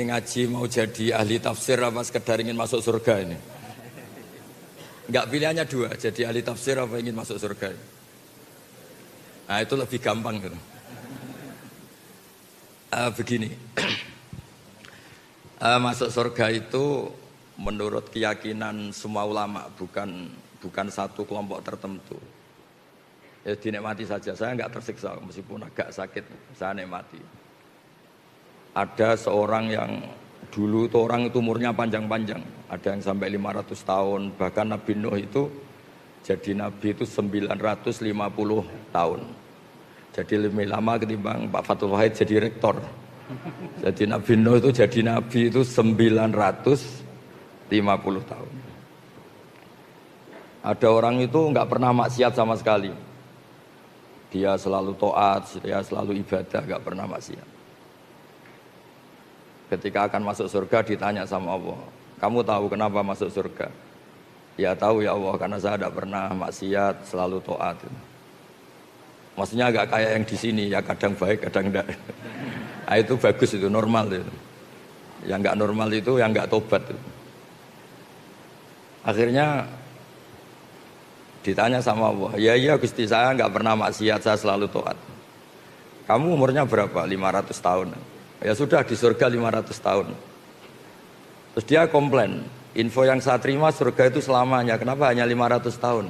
Ngaji mau jadi ahli tafsir apa sekedar ingin masuk surga ini? Enggak, pilihannya dua, jadi ahli tafsir apa ingin masuk surga ini? Nah itu lebih gampang gitu. Begini, masuk surga itu menurut keyakinan semua ulama, bukan satu kelompok tertentu. Ya dinikmati saja, saya enggak tersiksa meskipun agak sakit, saya nikmati. Ada seorang yang dulu itu orang itu umurnya panjang-panjang, ada yang sampai 500 tahun, bahkan Nabi Nuh itu jadi Nabi itu 950 tahun. Jadi lebih lama ketimbang Pak Fathul Wahid jadi rektor. Jadi Nabi Nuh itu jadi Nabi itu 950 tahun. Ada orang itu nggak pernah maksiat sama sekali. Dia selalu taat, dia selalu ibadah, nggak pernah maksiat. Ketika akan masuk surga ditanya sama Allah, kamu tahu kenapa masuk surga? Ya tahu ya Allah, karena saya tidak pernah maksiat, selalu taat. Maksudnya agak kayak yang di sini, ya kadang baik, kadang tidak. Nah, itu bagus, itu normal itu. Yang nggak normal itu yang nggak tobat. Itu. Akhirnya ditanya sama Allah, ya iya Gusti, saya nggak pernah maksiat, saya selalu taat. Kamu umurnya berapa? 500 tahun. Ya sudah, di surga 500 tahun. Terus dia komplain, info yang saya terima surga itu selamanya, kenapa hanya 500 tahun?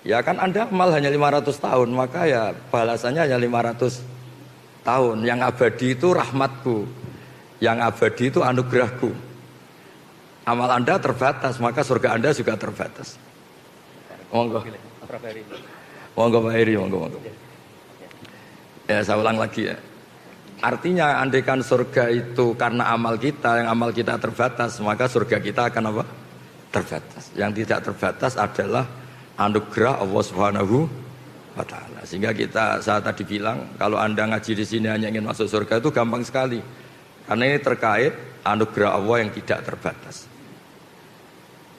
Ya kan Anda amal hanya 500 tahun, maka ya balasannya hanya 500 tahun. Yang abadi itu rahmatku, yang abadi itu anugerahku. Amal Anda terbatas, maka surga Anda juga terbatas. Monggo. Monggo Pak Heri, monggo. Ya saya ulang lagi ya. Artinya andaikan surga itu karena amal kita, yang amal kita terbatas, maka surga kita akan apa? Terbatas. Yang tidak terbatas adalah anugerah Allah Subhanahu wa taala. Sehingga saya tadi bilang, kalau Anda ngaji di sini hanya ingin masuk surga itu gampang sekali. Karena ini terkait anugerah Allah yang tidak terbatas.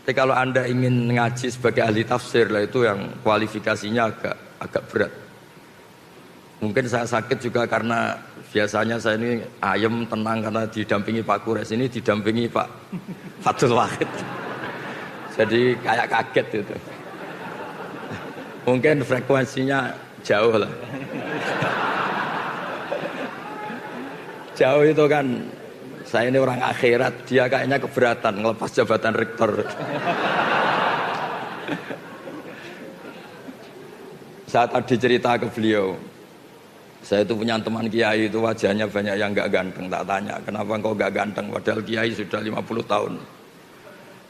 Tapi kalau Anda ingin ngaji sebagai ahli tafsir, lah itu yang kualifikasinya agak berat. Mungkin saya sakit juga karena biasanya saya ini ayem, tenang karena didampingi Pak Kures, ini didampingi Pak Fathul Wahid. Jadi kayak kaget itu. Mungkin frekuensinya jauh lah. Jauh itu kan, saya ini orang akhirat, dia kayaknya keberatan ngelepas jabatan rektor. Saya tadi cerita ke beliau, saya itu punya teman kiai itu wajahnya banyak yang gak ganteng. Tak tanya, kenapa engkau gak ganteng? Padahal kiai sudah 50 tahun.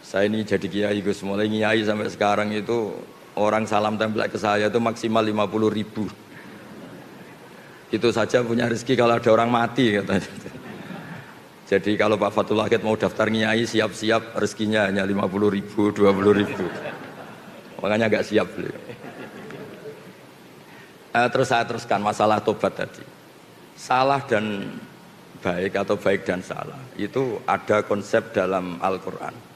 Saya ini jadi kiai, Gus, mulai kiai sampai sekarang itu orang salam tempel ke saya itu maksimal 50.000. Itu saja punya rezeki kalau ada orang mati katanya. Jadi kalau Pak Fathul Wahid mau daftar kiai, siap-siap rezekinya hanya 50.000, 20.000. Makanya gak siap beliau. Terus saya teruskan masalah tobat tadi. Salah dan baik atau baik dan salah itu ada konsep dalam Al-Quran.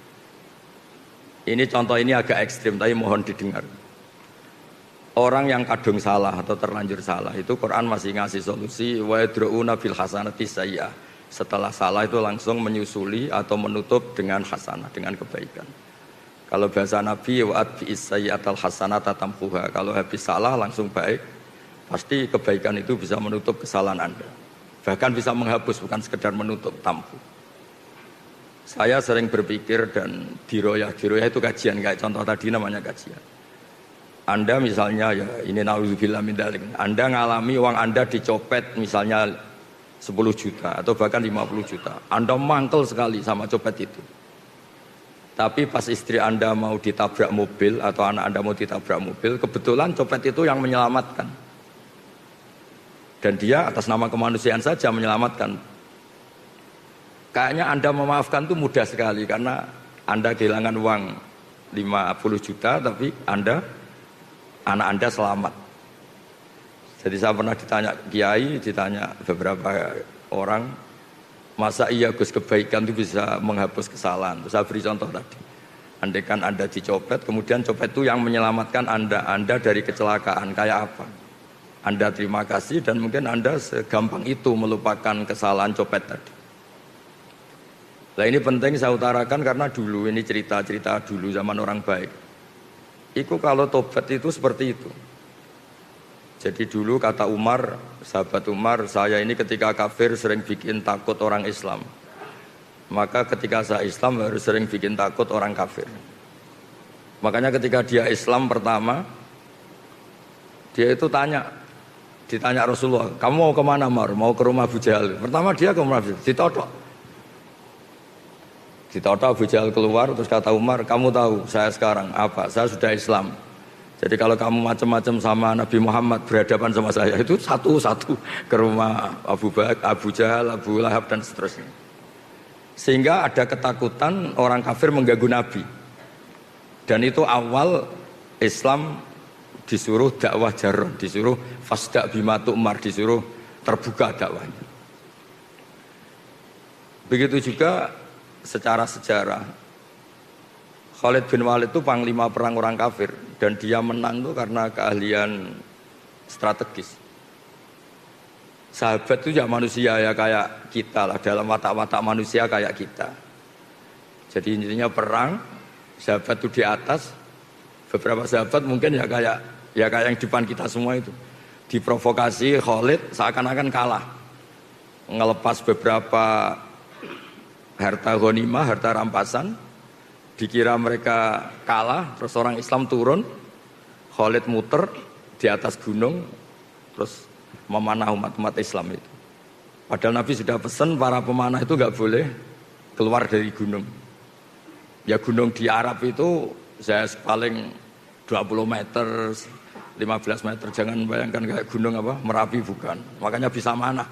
Ini contoh ini agak ekstrim tapi mohon didengar. Orang yang kadung salah atau terlanjur salah itu Quran masih ngasih solusi wa yadruuna bil hasanati sayyi'ah. Setelah salah itu langsung menyusuli atau menutup dengan hasanah, dengan kebaikan. Kalau bahasa Nabi wa'at bi'is sayyi'atal hasanata tamhuha. Kalau habis salah langsung baik. Pasti kebaikan itu bisa menutup kesalahan Anda. Bahkan bisa menghapus, bukan sekedar menutup, tampu. Saya sering berpikir dan diroyah itu kajian, kayak contoh tadi namanya kajian. Anda misalnya, ya ini na'udzubillah min dzalik. Anda ngalami uang Anda dicopet misalnya 10 juta atau bahkan 50 juta. Anda mangkel sekali sama copet itu. Tapi pas istri Anda mau ditabrak mobil atau anak Anda mau ditabrak mobil, kebetulan copet itu yang menyelamatkan. Dan dia atas nama kemanusiaan saja menyelamatkan. Kayaknya Anda memaafkan itu mudah sekali karena Anda kehilangan uang 50 juta tapi anak Anda selamat. Jadi saya pernah ditanya kiai, ditanya beberapa orang, masa iya Gus kebaikan itu bisa menghapus kesalahan? Terus saya beri contoh tadi. Andaikan Anda dicopet, kemudian copet itu yang menyelamatkan Anda dari kecelakaan, kayak apa? Anda terima kasih dan mungkin Anda segampang itu melupakan kesalahan copet tadi. Nah ini penting saya utarakan karena dulu ini cerita-cerita dulu zaman orang baik. Itu kalau tobat itu seperti itu. Jadi dulu kata Umar, sahabat Umar, saya ini ketika kafir sering bikin takut orang Islam. Maka ketika saya Islam harus sering bikin takut orang kafir. Makanya ketika dia Islam pertama, dia itu ditanya Rasulullah, kamu mau kemana Mar? Mau ke rumah Abu Jahal. Pertama dia ke rumah Abu Jahal, ditodok Abu Jahal keluar, terus kata Umar, kamu tahu saya sekarang apa? Saya sudah Islam. Jadi kalau kamu macam-macam sama Nabi Muhammad berhadapan sama saya, itu satu-satu ke rumah Abu Jahal, Abu Lahab dan seterusnya. Sehingga ada ketakutan orang kafir mengganggu Nabi. Dan itu awal Islam disuruh dakwah jarron, disuruh fasda bima tu'mar, disuruh terbuka dakwahnya. Begitu juga secara sejarah, Khalid bin Walid itu panglima perang orang kafir dan dia menang itu karena keahlian strategis. Sahabat itu ya manusia ya kayak kita lah, dalam watak-watak manusia kayak kita. Jadi intinya perang, sahabat itu di atas, beberapa sahabat mungkin ya kayak yang di depan kita semua itu. Diprovokasi Khalid seakan-akan kalah, ngelepas beberapa harta ghanimah, harta rampasan, dikira mereka kalah, terus orang Islam turun, Khalid muter di atas gunung, terus memanah umat-umat Islam itu. Padahal Nabi sudah pesan para pemanah itu nggak boleh keluar dari gunung. Ya gunung di Arab itu saya paling 20 meter, 15 meter, jangan bayangkan kayak gunung apa Merapi, bukan. Makanya bisa manah.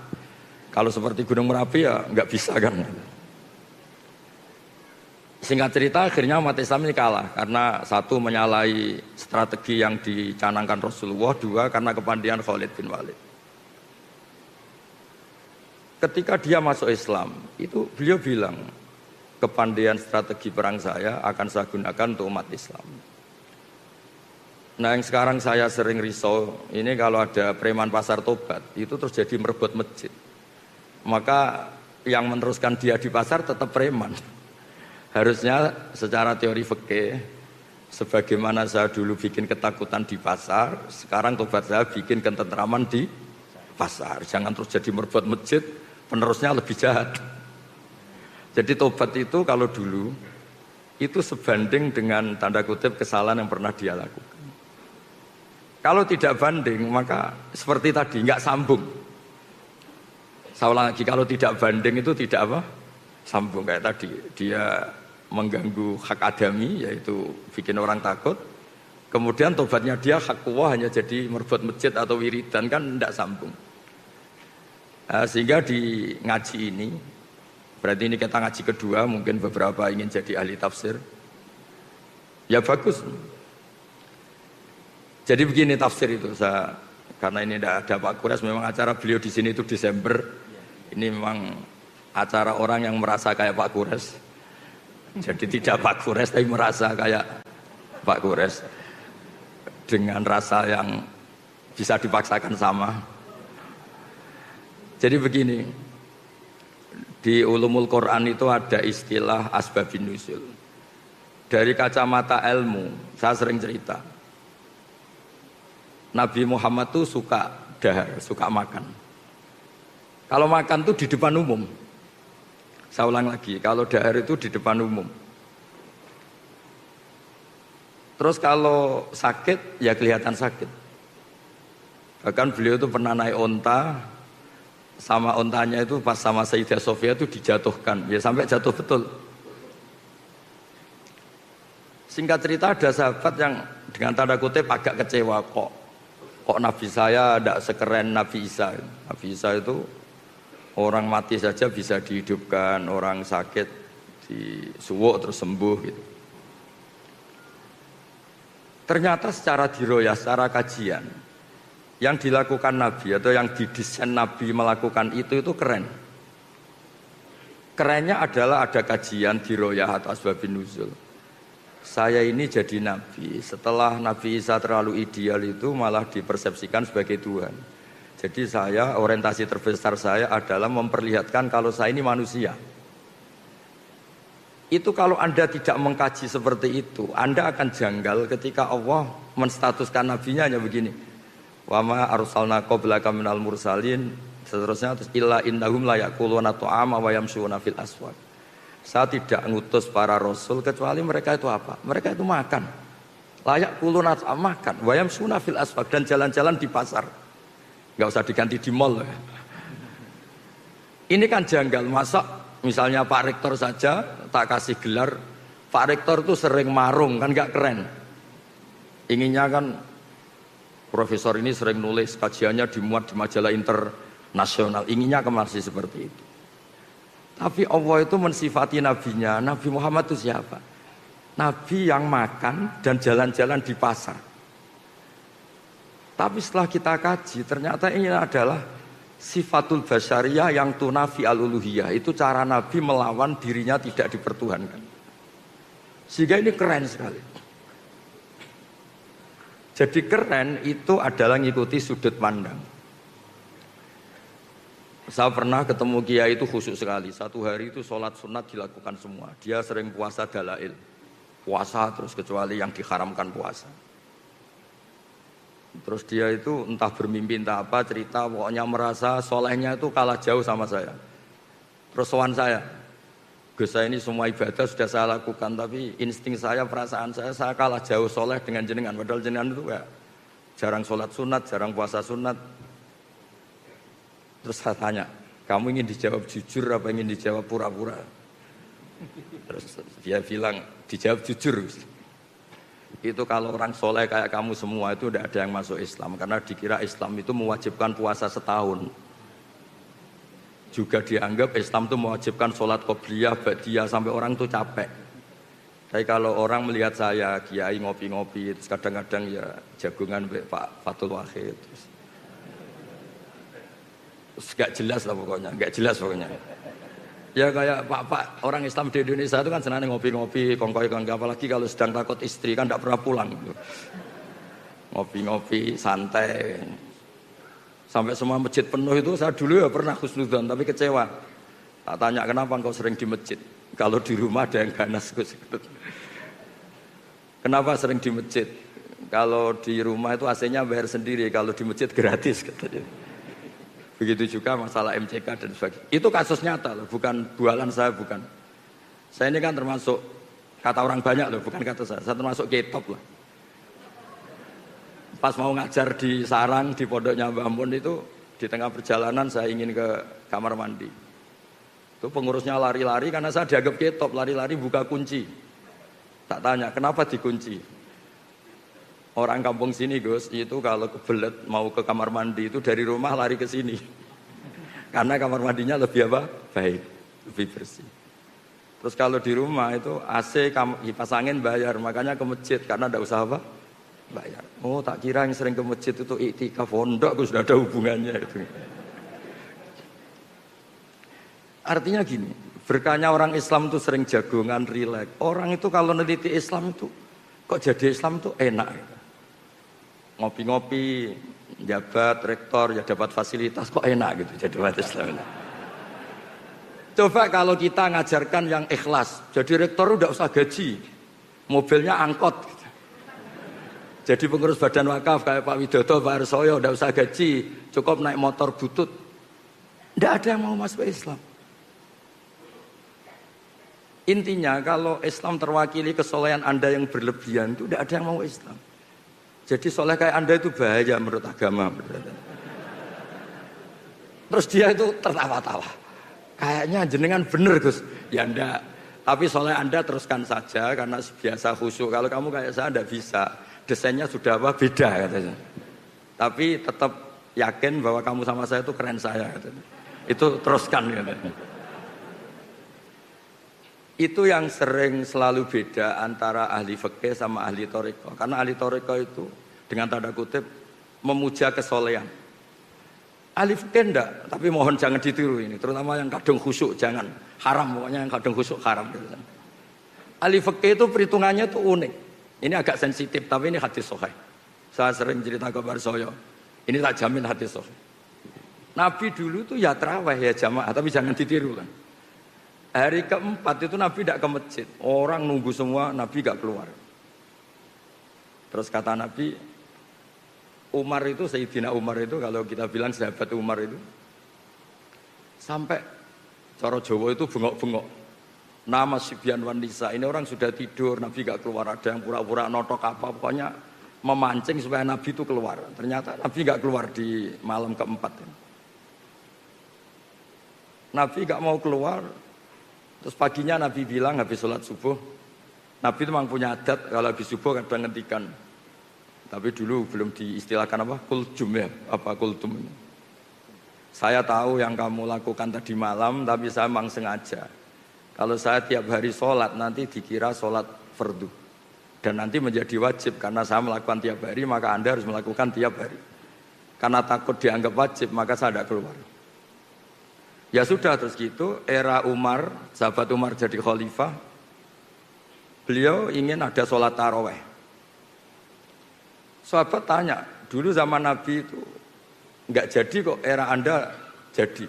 Kalau seperti gunung Merapi ya nggak bisa kan. Singkat cerita akhirnya umat Islam ini kalah karena satu menyalahi strategi yang dicanangkan Rasulullah, dua karena kepandian Khalid bin Walid. Ketika dia masuk Islam itu beliau bilang, kepandian strategi perang saya akan saya gunakan untuk umat Islam. Nah yang sekarang saya sering risau ini kalau ada preman pasar tobat itu terus jadi merebut masjid, maka yang meneruskan dia di pasar tetap preman. Harusnya secara teori fikih, sebagaimana saya dulu bikin ketakutan di pasar, sekarang tobat saya bikin ketentraman di pasar. Jangan terus jadi merebut masjid, penerusnya lebih jahat. Jadi tobat itu kalau dulu itu sebanding dengan tanda kutip kesalahan yang pernah dia lakukan. Kalau tidak banding maka seperti tadi nggak sambung. Saya ulang lagi, kalau tidak banding itu tidak apa? Sambung kayak tadi. Dia mengganggu hak adami, yaitu bikin orang takut. Kemudian tobatnya dia hak kuwah hanya jadi merebut masjid atau wiridan, kan tidak sambung. Sehingga di ngaji ini, berarti ini kita ngaji kedua, mungkin beberapa ingin jadi ahli tafsir. Ya bagus. Jadi begini tafsir itu, karena ini tidak ada Pak Kures, memang acara beliau di sini itu Desember. Ini memang acara orang yang merasa kayak Pak Kures. Jadi tidak Pak Kures tapi merasa kayak Pak Kures dengan rasa yang bisa dipaksakan sama. Jadi begini, di ulumul Quran itu ada istilah asbabun nuzul. Dari kacamata ilmu, saya sering cerita, Nabi Muhammad tuh suka dahar, suka makan. Kalau makan tuh di depan umum. Saya ulang lagi, kalau dahar itu di depan umum. Terus kalau sakit, ya kelihatan sakit. Bahkan beliau itu pernah naik onta, sama ontanya itu pas sama Sayyidah Sofia itu dijatuhkan, ya sampai jatuh betul. Singkat cerita ada sahabat yang dengan tanda kutip agak kecewa, kok Nabi saya tidak sekeren Nabi Isa. Nabi Isa itu orang mati saja bisa dihidupkan, orang sakit disuwuk terus sembuh gitu. Ternyata secara diroyah, secara kajian, yang dilakukan Nabi atau yang didesain Nabi melakukan itu keren. Kerennya adalah ada kajian diroyah atau asbabun nuzul. Saya ini jadi Nabi, setelah Nabi Isa terlalu ideal itu malah dipersepsikan sebagai Tuhan. Jadi saya, orientasi terbesar saya adalah memperlihatkan kalau saya ini manusia. Itu kalau Anda tidak mengkaji seperti itu, Anda akan janggal ketika Allah menstatuskan nabinya hanya begini. Wa ma arsalna qablaka minal mursalin, seterusnya terus illa innahum la yaquluna ta'ama wa yamshuna fil aswaq. Saya tidak ngutus para rasul kecuali mereka itu apa? Mereka itu makan. Layak kuluna makan, wa yamshuna fil aswaq, dan jalan-jalan di pasar. Enggak usah diganti di mall ya. Ini kan janggal, masa misalnya Pak Rektor saja tak kasih gelar Pak Rektor itu sering marung, kan enggak keren. Inginnya kan profesor ini sering nulis, kajiannya dimuat di majalah internasional, inginnya masih seperti itu. Tapi Allah itu mensifati nabinya, Nabi Muhammad itu siapa? Nabi yang makan dan jalan-jalan di pasar. Tapi setelah kita kaji, ternyata ini adalah sifatul basyariyah yang tunafi al-uluhiyah. Itu cara Nabi melawan dirinya tidak dipertuhankan. Sehingga ini keren sekali. Jadi keren itu adalah ngikuti sudut pandang. Saya pernah ketemu kiai itu khusyuk sekali. Satu hari itu sholat sunat dilakukan semua. Dia sering puasa dalail. Puasa terus kecuali yang diharamkan puasa. Terus dia itu entah bermimpi entah apa cerita, pokoknya merasa solehnya itu kalah jauh sama saya. Terus sowan saya, Gus, saya ini semua ibadah sudah saya lakukan, tapi insting saya, perasaan saya kalah jauh soleh dengan jenengan. Padahal jenengan itu ya jarang sholat sunat, jarang puasa sunat. Terus saya tanya, kamu ingin dijawab jujur apa ingin dijawab pura-pura? Terus dia bilang, dijawab jujur. Itu kalau orang soleh kayak kamu semua itu tidak ada yang masuk Islam, karena dikira Islam itu mewajibkan puasa setahun. Juga dianggap Islam itu mewajibkan sholat qobliyah, ba'diyah, sampai orang itu capek. Tapi kalau orang melihat saya, kiai ngopi-ngopi, terus kadang-kadang ya jagungan Pak Fatul Wahid, terus gak jelas lah pokoknya, gak jelas pokoknya. Ya kayak Pak orang Islam di Indonesia itu kan senang ngopi-ngopi, kongkoi-kongkoi, apalagi kalau sedang takut istri kan tidak pernah pulang. Ngopi-ngopi, santai. Sampai semua masjid penuh itu saya dulu ya pernah husnudzon tapi kecewa. Tak tanya kenapa engkau sering di masjid? Kalau di rumah ada yang ganas. Kenapa sering di masjid? Kalau di rumah itu AC-nya bayar sendiri, kalau di masjid gratis katanya. Begitu juga masalah MCK dan sebagainya. Itu kasus nyata loh, bukan bualan saya, bukan. Saya ini kan termasuk, kata orang banyak loh, bukan kata saya termasuk ketop lah. Pas mau ngajar di sarang, di pondoknya Mbah Mun itu, di tengah perjalanan saya ingin ke kamar mandi. Itu pengurusnya lari-lari karena saya dianggap ketop, lari-lari buka kunci. Tak tanya, kenapa dikunci? Orang kampung sini Gus, itu kalau kebelet mau ke kamar mandi itu dari rumah lari ke sini. Karena kamar mandinya lebih apa? Baik, lebih bersih. Terus kalau di rumah itu AC kipas angin bayar, makanya ke masjid karena tidak usah apa? Bayar. Oh, tak kira yang sering ke masjid itu iktikaf pondok, sudah ada hubungannya itu. Artinya gini, berkahnya orang Islam itu sering jagongan, rileks. Orang itu kalau neliti Islam itu kok jadi Islam itu enak. Ngopi-ngopi, jabat, rektor, ya dapat fasilitas, kok enak gitu jadi umat Islam. Coba kalau kita ngajarkan yang ikhlas, jadi rektor udah usah gaji, mobilnya angkot. Gitu. Jadi pengurus badan wakaf kayak Pak Widodo, Pak Arsoyo, udah usah gaji, cukup naik motor butut. Tidak ada yang mau masuk Islam. Intinya kalau Islam terwakili kesolehan Anda yang berlebihan, itu tidak ada yang mau Islam. Jadi soleh kayak Anda itu bahaya menurut agama. Terus dia itu tertawa-tawa. Kayaknya jenengan bener Gus. Ya enggak. Tapi soleh Anda teruskan saja karena biasa khusyuk. Kalau kamu kayak saya enggak bisa. Desainnya sudah apa? Beda katanya. Tapi tetap yakin bahwa kamu sama saya itu keren saya katanya. Itu teruskan katanya. Itu yang sering selalu beda antara ahli fikih sama ahli thariqah. Karena ahli thariqah itu dengan tanda kutip memuja kesolehan. Ahli fikih enggak, tapi mohon jangan ditiru ini, terutama yang kadung khusyuk jangan. Haram pokoknya yang kadung khusyuk haram. Ahli fikih itu perhitungannya itu unik. Ini agak sensitif tapi ini hadis sahih. Saya sering cerita ke Barsoyo. Ini tak jamin hadis sahih. Nabi dulu tuh ya tarawih ya jamaah, tapi jangan ditiru kan. Hari keempat itu Nabi tidak ke masjid. Orang nunggu semua, Nabi gak keluar. Terus kata Nabi, Umar itu, Sayyidina Umar itu, kalau kita bilang sahabat Umar itu, sampai cara Jawa itu bengok-bengok. Nama Sibyan wan Nisa, ini orang sudah tidur, Nabi gak keluar. Ada yang pura-pura notok apa, pokoknya memancing supaya Nabi itu keluar. Ternyata Nabi gak keluar di malam keempat. Nabi gak mau keluar. Terus paginya Nabi bilang habis sholat subuh, Nabi itu memang punya adat kalau habis subuh kadang ngentikan. Tapi dulu belum diistilahkan apa? Kultum ya, apa kultum ini. Saya tahu yang kamu lakukan tadi malam, tapi saya memang sengaja. Kalau saya tiap hari sholat, nanti dikira sholat fardu. Dan nanti menjadi wajib, karena saya melakukan tiap hari, maka Anda harus melakukan tiap hari. Karena takut dianggap wajib, maka saya tidak keluar. Ya sudah, terus gitu, era Umar, sahabat Umar jadi khalifah, beliau ingin ada sholat taraweh. Sahabat tanya, dulu zaman Nabi itu nggak jadi kok, era Anda jadi.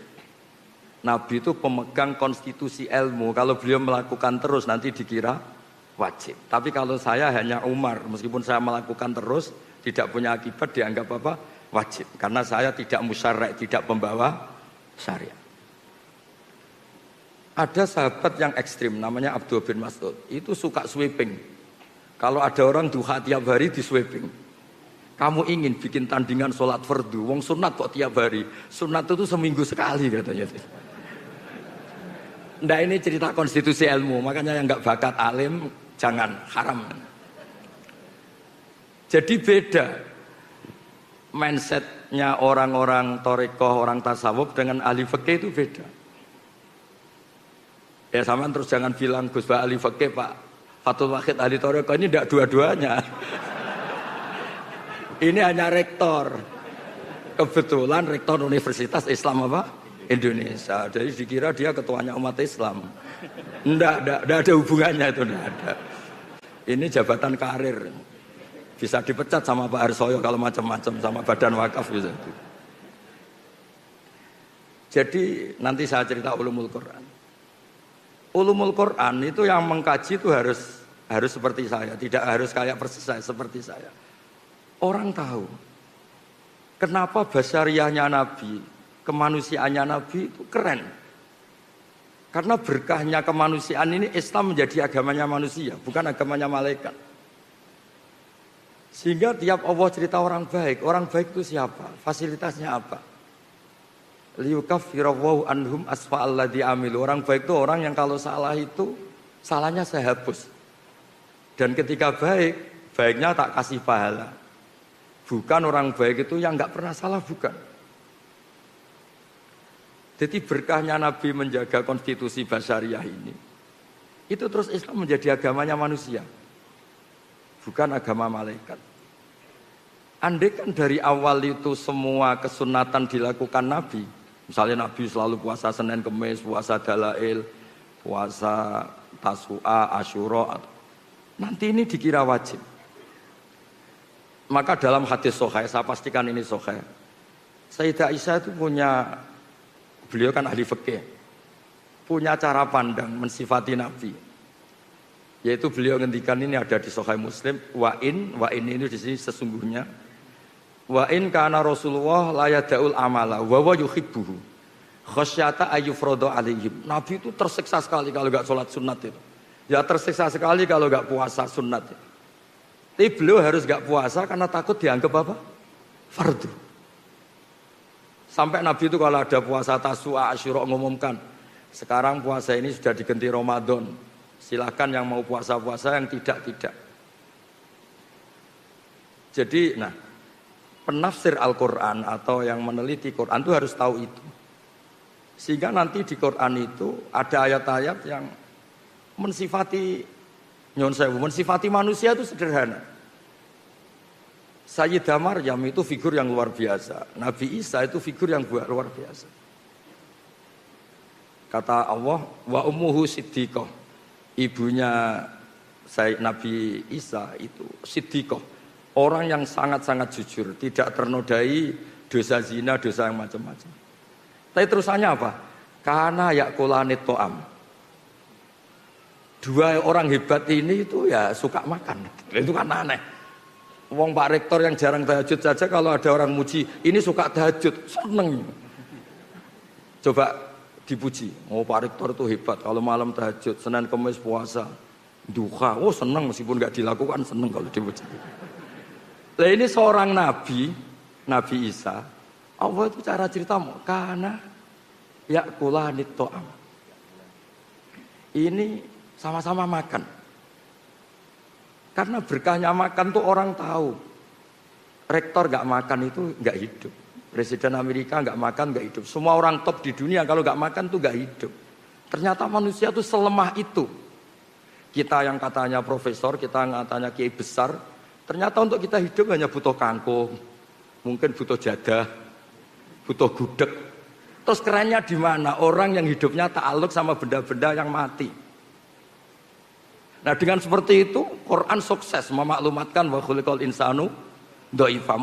Nabi itu pemegang konstitusi ilmu, kalau beliau melakukan terus nanti dikira wajib. Tapi kalau saya hanya Umar, meskipun saya melakukan terus, tidak punya akibat, dianggap apa? Wajib. Karena saya tidak musyarek, tidak pembawa syariat. Ada sahabat yang ekstrim, namanya Abdul bin Mas'ud. Itu suka sweeping. Kalau ada orang duha tiap hari di sweeping. Kamu ingin bikin tandingan sholat fardu, wong sunat kok tiap hari. Sunat itu seminggu sekali katanya. Nah ini cerita konstitusi ilmu, makanya yang nggak bakat alim jangan, haram. Jadi beda mindsetnya orang-orang thariqah, orang tasawuf dengan ahli fikih itu beda. Ya sama terus jangan bilang Gus Ba ahli fikih, Pak Fatul Wahid ahli thariqah, ini tidak dua-duanya. Ini hanya rektor. Kebetulan rektor Universitas Islam apa? Indonesia. Jadi dikira dia ketuanya umat Islam. Enggak ada hubungannya itu, enggak ada. Ini jabatan karir. Bisa dipecat sama Pak Harsoyo kalau macam-macam, sama badan wakaf bisa. Jadi nanti saya cerita ulumul Quran. Ulumul Quran itu yang mengkaji itu harus seperti saya, tidak harus kayak persis saya, seperti saya. Orang tahu kenapa basyariahnya Nabi, kemanusiaannya Nabi itu keren. Karena berkahnya kemanusiaan ini Islam menjadi agamanya manusia, bukan agamanya malaikat. Sehingga tiap Allah cerita orang baik itu siapa? Fasilitasnya apa? Liyukaffirallahu anhum asfa'alladzi amilu. Orang baik itu orang yang kalau salah itu salahnya saya hapus. Dan ketika baiknya tak kasih pahala. Bukan orang baik itu yang nggak pernah salah, bukan. Jadi berkahnya Nabi menjaga konstitusi basyariah ini, itu terus Islam menjadi agamanya manusia, bukan agama malaikat. Andai kan dari awal itu semua kesunatan dilakukan Nabi, misalnya Nabi selalu puasa Senin Kemis, puasa Dalail, puasa Tasu'a, Asyura, nanti ini dikira wajib. Maka dalam hadis sahih, saya pastikan ini sahih, Sayyidah Aisyah itu beliau kan ahli fikih, punya cara pandang mensifati Nabi. Yaitu beliau ngendikan, ini ada di Sahih Muslim, wa in ini di sini sesungguhnya, wa in kana Rasulullah la yada'ul amala wa wa yuhibbuhu khasyata ayyufradu alaihim. Nabi itu tersiksa sekali kalau enggak sholat sunat itu. Ya tersiksa sekali kalau enggak puasa sunat itu. Tapi beliau harus enggak puasa karena takut dianggap apa? Fardu. Sampai Nabi itu kalau ada puasa Tasu'a, Asyura mengumumkan, sekarang puasa ini sudah diganti Ramadan. Silahkan yang mau puasa-puasa, yang tidak. Jadi, penafsir Al-Quran atau yang meneliti Quran itu harus tahu itu. Sehingga nanti di Quran itu ada ayat-ayat yang mensifati manusia itu sederhana. Sayyidah Maryam itu figur yang luar biasa. Nabi Isa itu figur yang luar biasa. Kata Allah, wa ummuhu siddiqah. Ibunya Nabi Isa itu siddiqah. Orang yang sangat-sangat jujur, tidak ternodai dosa zina, dosa yang macam-macam. Tapi terusannya apa? Karena yakulanit to'am. Dua orang hebat ini itu ya suka makan. Itu kan aneh. Wong Pak Rektor yang jarang tahajud saja kalau ada orang muji, ini suka tahajud, seneng. Coba dipuji. Oh Pak Rektor itu hebat kalau malam tahajud, Senin Kamis puasa, duha. Oh seneng meskipun nggak dilakukan seneng kalau dipuji. Nah ini seorang nabi, Nabi Isa. Allah itu cara cerita karena yakulanit to'am. Ini sama-sama makan. Karena berkahnya makan tuh orang tahu. Rektor gak makan itu gak hidup. Presiden Amerika gak makan gak hidup. Semua orang top di dunia kalau gak makan tuh gak hidup. Ternyata manusia tuh selemah itu. Kita yang katanya profesor, kita yang katanya kiai besar, ternyata untuk kita hidup hanya butuh kangkung, mungkin butuh jadah, butuh gudeg. Terus kerennya di mana? Orang yang hidupnya ta'aluk sama benda-benda yang mati. Nah dengan seperti itu Quran sukses memaklumatkan wa khuliqal insanu dhaifa.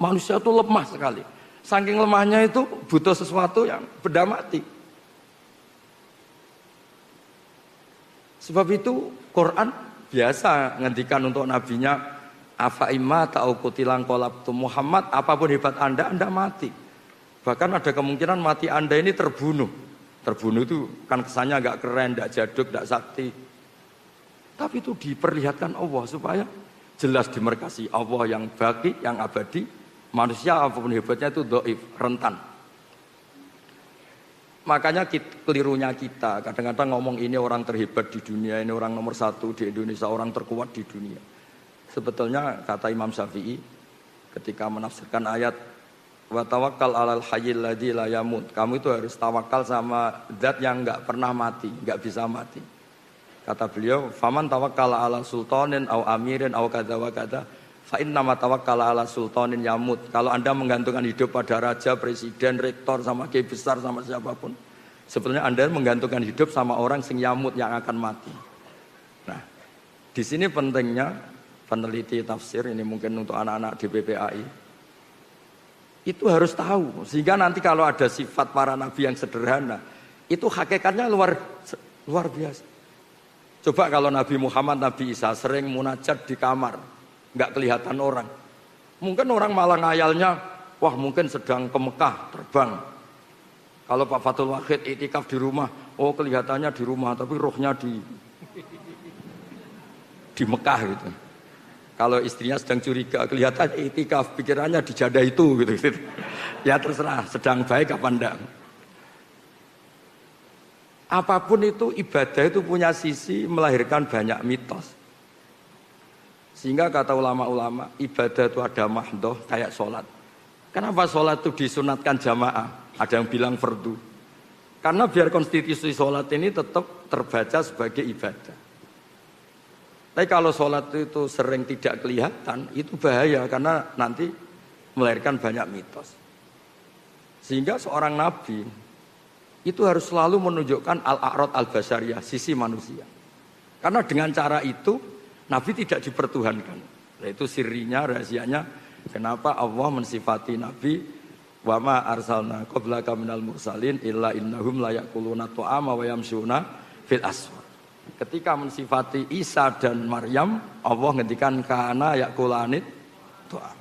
Manusia itu lemah sekali. Saking lemahnya itu butuh sesuatu yang benda mati. Sebab itu Quran biasa ngendikan untuk nabinya afa imma ta'u kutilang qalabtu Muhammad, apapun hebat Anda mati. Bahkan ada kemungkinan mati Anda ini terbunuh. Terbunuh itu kan kesannya agak keren, enggak jaduk, enggak sakti. Tapi itu diperlihatkan Allah supaya jelas dimerkasi Allah yang baki, yang abadi. Manusia apapun hebatnya itu dhaif, rentan. Makanya kelirunya kita kadang-kadang ngomong ini orang terhebat di dunia, ini orang nomor satu di Indonesia, orang terkuat di dunia. Sebetulnya kata Imam Syafi'i ketika menafsirkan ayat wa tawakkal 'alal hayyil ladzi la yamut. Kamu itu harus tawakal sama zat yang enggak pernah mati, enggak bisa mati. Kata beliau, faman tawakkala 'ala sultanin au amirin au kadza wa kadza fa inna ma tawakkala 'ala sultanin yamut. Kalau Anda menggantungkan hidup pada raja, presiden, rektor sama kiai besar sama siapapun, sebetulnya Anda menggantungkan hidup sama orang sing yamut yang akan mati. Nah, di sini pentingnya peneliti tafsir ini mungkin untuk anak-anak DPPAI. Itu harus tahu sehingga nanti kalau ada sifat para nabi yang sederhana, itu hakikatnya luar biasa. Coba kalau Nabi Muhammad, Nabi Isa sering munajat di kamar, nggak kelihatan orang. Mungkin orang malah ngayalnya, wah mungkin sedang ke Mekah terbang. Kalau Pak Fathul Wahid itikaf di rumah, oh kelihatannya di rumah, tapi rohnya di Mekah gitu. Kalau istrinya sedang curiga, kelihatan itikaf, pikirannya di jadah itu gitu. Ya terserah, sedang baik apa enggak. Apapun itu ibadah itu punya sisi melahirkan banyak mitos. Sehingga kata ulama-ulama ibadah itu ada mahdoh kayak sholat. Kenapa sholat itu disunatkan jamaah? Ada yang bilang fardu. Karena biar konstitusi sholat ini tetap terbaca sebagai ibadah. Tapi kalau sholat itu sering tidak kelihatan itu bahaya karena nanti melahirkan banyak mitos. Sehingga seorang nabi itu harus selalu menunjukkan al-a'rad al-basyariyah, sisi manusia. Karena dengan cara itu, Nabi tidak dipertuhankan. Itu sirinya, rahasianya, kenapa Allah mensifati Nabi, wa ma arsalna qablaka minal mursalin illa innahum la ya'kuluna ta'ama wa yamshuna fil aswaq. Ketika mensifati Isa dan Maryam, Allah ngendikan kana ya'kulanit ta'am.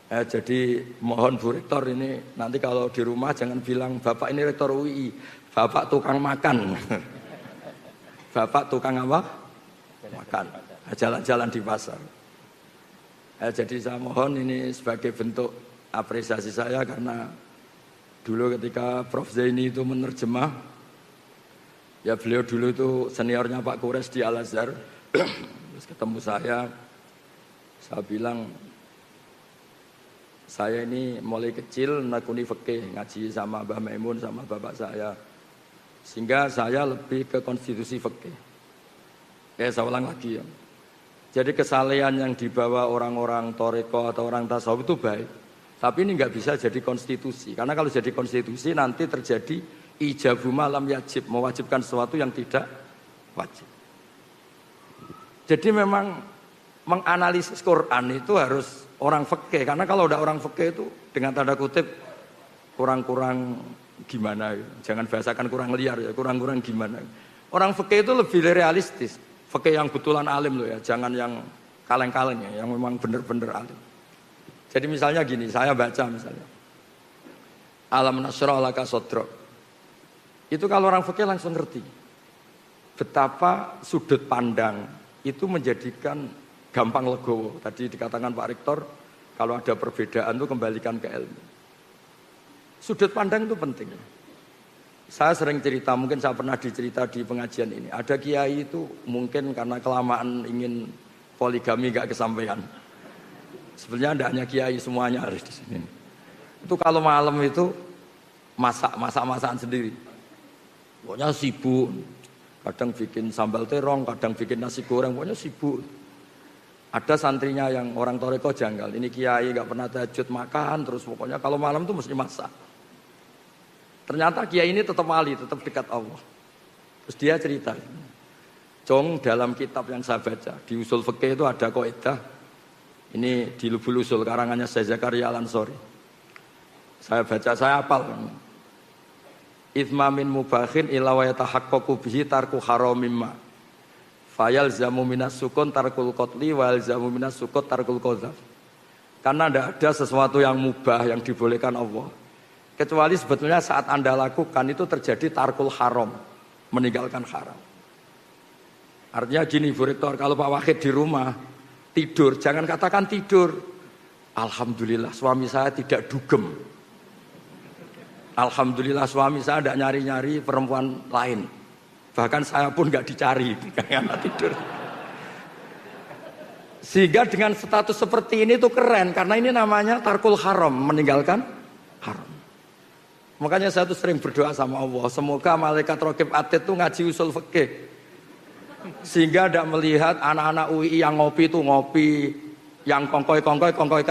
Jadi mohon Bu Rektor ini nanti kalau di rumah jangan bilang Bapak ini Rektor UI, Bapak tukang makan. Bapak tukang apa? Makan. Jalan-jalan di pasar. Jadi saya mohon ini sebagai bentuk apresiasi saya karena dulu ketika Prof Zaini itu menerjemah, ya beliau dulu itu seniornya Pak Kures di Al-Azhar. Terus ketemu saya bilang, saya ini mulai kecil nakuni fikih, ngaji sama Mbah Maimun sama bapak saya. Sehingga saya lebih ke konstitusi fikih. Saya ulang lagi ya. Jadi kesalehan yang dibawa orang-orang toriko atau orang tasawuf itu baik. Tapi ini nggak bisa jadi konstitusi. Karena kalau jadi konstitusi nanti terjadi ijabu malam yajib, mewajibkan sesuatu yang tidak wajib. Jadi memang menganalisis Quran itu harus orang fikih, karena kalau udah orang fikih itu dengan tanda kutip kurang-kurang gimana, jangan bahasakan kurang liar ya, kurang-kurang gimana. Orang fikih itu lebih realistis. Fikih yang betulan alim loh ya, jangan yang kaleng-kaleng ya, yang memang bener-bener alim. Jadi misalnya gini, saya baca misalnya Alam nasrah laka sodrok. Itu kalau orang fikih langsung ngerti betapa sudut pandang itu menjadikan gampang legowo. Tadi dikatakan Pak Rektor, kalau ada perbedaan itu kembalikan ke ilmu. Sudut pandang itu penting. Saya sering cerita, mungkin saya pernah dicerita di pengajian ini. Ada kiai itu mungkin karena kelamaan ingin poligami gak kesampaian. Sebenarnya tidak hanya kiai, semuanya harus di sini. Itu kalau malam itu masakan sendiri. Pokoknya sibuk. Kadang bikin sambal terong, kadang bikin nasi goreng, pokoknya sibuk. Ada santrinya yang orang toreko janggal. Ini kiai gak pernah tahajud makan, terus pokoknya kalau malam itu mesti masak. Ternyata kiai ini tetap wali, tetap dekat Allah. Terus dia cerita, Cong dalam kitab yang saya baca, di usul fikih itu ada kaidah. Ini di Lubul Usul karangannya Syekh Zakaria Al-Ansori. Saya baca, saya hafal. Ithma min mubakhin illa wa yatahaqqaqu bihi tarku haramimma. Fayalzamu minas sukun tarkul qatli wa yalzamu minas sukut tarkul qadzaf. Karena tidak ada sesuatu yang mubah yang dibolehkan Allah. Kecuali sebetulnya saat Anda lakukan itu terjadi tarkul haram, meninggalkan haram. Artinya gini Bu Rektor, kalau Pak Wahid di rumah tidur, jangan katakan tidur. Alhamdulillah suami saya tidak dugem. Alhamdulillah suami saya tidak nyari-nyari perempuan lain. Bahkan saya pun nggak dicari karena tidur. Sehingga dengan status seperti ini tuh keren, karena ini namanya tarkul haram, meninggalkan haram. Makanya saya tuh sering berdoa sama Allah, semoga malaikat raqib atid tuh ngaji usul fikih. Sehingga tidak melihat anak-anak UI yang ngopi itu ngopi, yang kongkoi,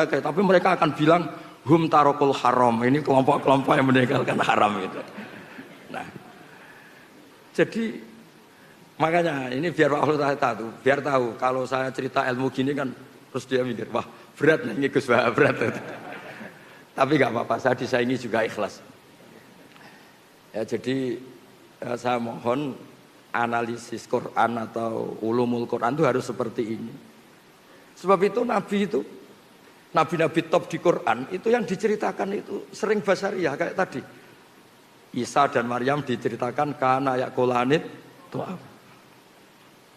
tapi mereka akan bilang hum tarokul haram. Ini kelompok-kelompok yang meninggalkan haram itu. Nah, jadi makanya ini biar Pak Allah tahu, biar tahu kalau saya cerita ilmu gini kan, terus dia mikir wah berat nih Gus, berat. Tapi nggak apa-apa, saya disaingi juga ikhlas. Ya, jadi saya mohon analisis Quran atau ulumul Quran itu harus seperti ini. Sebab itu Nabi-Nabi top di Quran itu yang diceritakan itu sering basariyah kayak tadi. Isa dan Maryam diceritakan kana yaqulanit tu'am.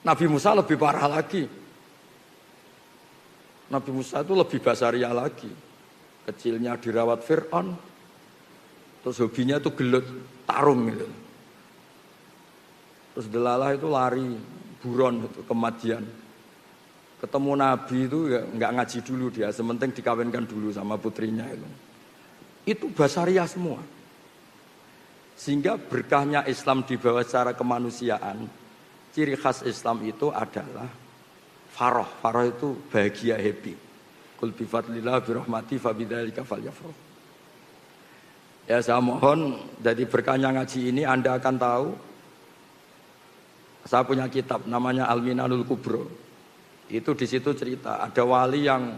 Nabi Musa lebih parah lagi. Nabi Musa itu lebih basariyah lagi. Kecilnya dirawat Fir'aun, terus hobinya itu gelut, tarung gitu. Terus delalah itu lari, buron itu, kematian. Ketemu Nabi itu ya nggak ngaji dulu dia, sementing dikawinkan dulu sama putrinya itu. Itu basariyah semua. Sehingga berkahnya Islam dibawa secara kemanusiaan. Ciri khas Islam itu adalah farah. Farah itu bahagia, happy. Qul bi fadlillah bi rahmati fa bidzalika falyafrah. Ya saya mohon dari berkahnya ngaji ini Anda akan tahu. Saya punya kitab namanya Al-Minanul Kubro. Itu di situ cerita ada wali yang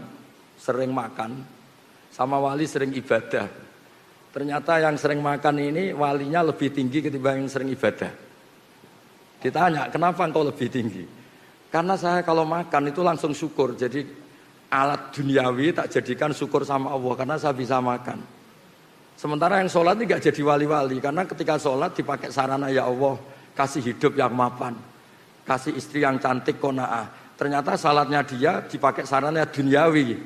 sering makan sama wali sering ibadah. Ternyata yang sering makan ini walinya lebih tinggi ketimbang yang sering ibadah. Ditanya, kenapa engkau lebih tinggi? Karena saya kalau makan itu langsung syukur. Jadi alat duniawi tak jadikan syukur sama Allah karena saya bisa makan. Sementara yang sholat ini gak jadi wali-wali karena ketika sholat dipakai sarana ya Allah kasih hidup yang mapan, kasih istri yang cantik kona'ah. Ternyata salatnya dia dipakai sarana duniawi.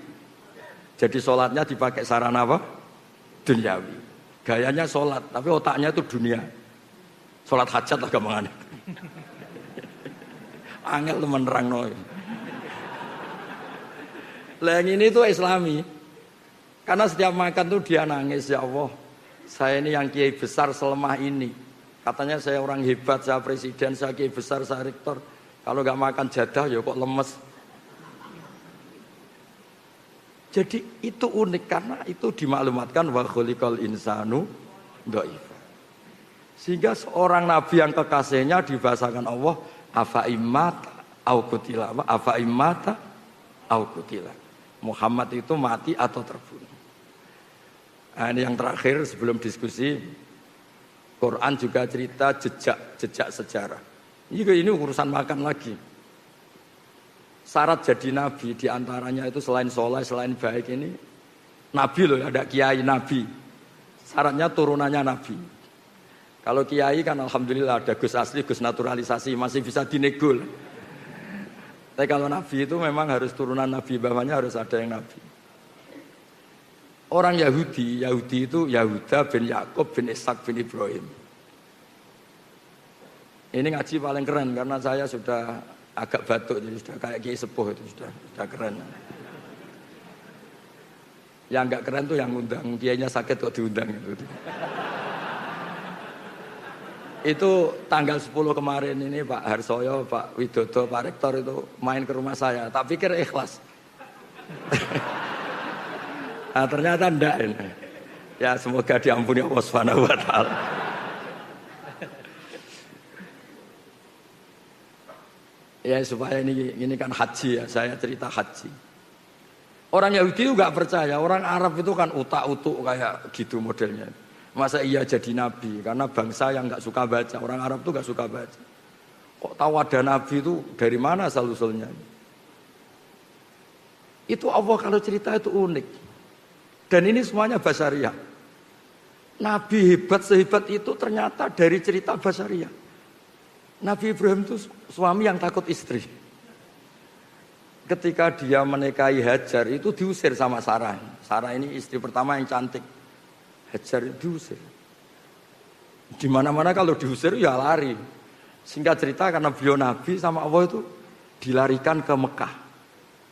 Jadi sholatnya dipakai sarana apa? Duniawi. Gayanya sholat, tapi otaknya itu dunia. Sholat hajat lah gampangane. Angel teman nerang noy. Lah yang ini tuh Islami. Karena setiap makan tuh dia nangis, ya Allah. Saya ini yang kiai besar selemah ini. Katanya saya orang hebat, saya presiden, saya kiai besar, saya rektor. Kalau nggak makan jadah ya kok lemes. Jadi itu unik karena itu dimaklumatkan wa khuliqal insanu dhaif. Sehingga seorang nabi yang kekasihnya dibahasakan Allah afa immata au qutila, afa immata au qutila. Muhammad itu mati atau terbunuh. Nah, ini yang terakhir sebelum diskusi. Quran juga cerita jejak sejarah. Ini urusan makan lagi. Syarat jadi nabi diantaranya itu selain soleh, selain baik ini nabi loh, ada kiai nabi. Syaratnya turunannya nabi. Kalau kiai kan alhamdulillah ada Gus asli, Gus naturalisasi masih bisa dinego. Tapi kalau nabi itu memang harus turunan nabi, bawahnya harus ada yang nabi. Orang Yahudi itu Yahuda bin Yakub bin Ishak bin Ibrahim. Ini ngaji paling keren karena saya sudah agak batuk, jadi sudah kayak kiai sepuh itu sudah keren. Yang enggak keren tuh yang undang, kiainya sakit kok diundang itu. Itu tanggal 10 kemarin ini Pak Harsoyo, Pak Widodo, Pak Rektor itu main ke rumah saya. Tak pikir ikhlas. Nah, ternyata enggak ini. Ya semoga diampuni Allah Subhanahu wa taala. Ya supaya ini kan haji ya, saya cerita haji. Orang Yahudi itu enggak percaya, orang Arab itu kan utak-utuk kayak gitu modelnya. Masa iya jadi nabi? Karena bangsa yang enggak suka baca, orang Arab itu enggak suka baca. Kok tahu ada nabi itu dari mana asal-usulnya? Itu Allah kalau cerita itu unik. Dan ini semuanya basariah. Nabi hebat sehebat itu ternyata dari cerita basariah. Nabi Ibrahim itu suami yang takut istri. Ketika dia menikahi Hajar itu diusir sama Sarah. Sarah ini istri pertama yang cantik. Hajar diusir. Di mana-mana kalau diusir ya lari. Singkat cerita karena beliau Nabi sama Allah itu dilarikan ke Mekah.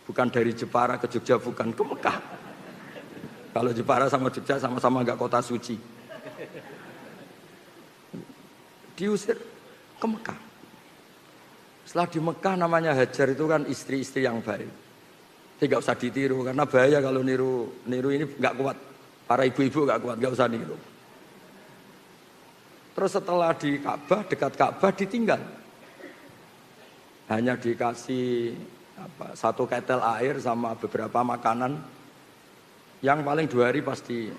Bukan dari Jepara ke Jogja, bukan ke Mekah. Kalau Jepara sama Jogja sama-sama enggak kota suci. Diusir ke Mekah. Setelah di Mekah namanya Hajar itu kan istri-istri yang baik. Tidak usah ditiru karena bahaya kalau niru ini enggak kuat. Para ibu-ibu enggak kuat, enggak usah niru. Terus setelah di Ka'bah, dekat Ka'bah ditinggal. Hanya dikasih satu ketel air sama beberapa makanan. Yang paling 2 hari pasti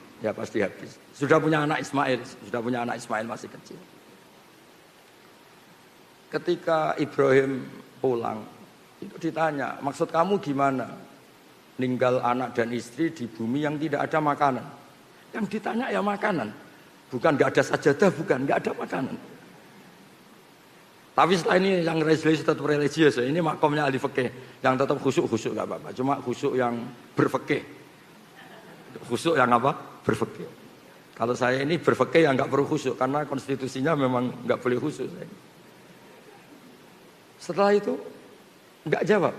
habis. Sudah punya anak Ismail masih kecil. Ketika Ibrahim pulang, itu ditanya, maksud kamu gimana? Ninggal anak dan istri di bumi yang tidak ada makanan. Yang ditanya ya makanan. Bukan nggak ada sajadah, bukan nggak ada makanan. Tapi setelah ini yang religius tetap religius, ini makomnya ahli fikih. Yang tetap khusyuk nggak apa-apa. Cuma khusyuk yang berfikih. Khusyuk yang apa? Berfikih. Kalau saya ini berfikih yang nggak perlu khusyuk karena konstitusinya memang nggak boleh khusyuk. Setelah itu nggak jawab.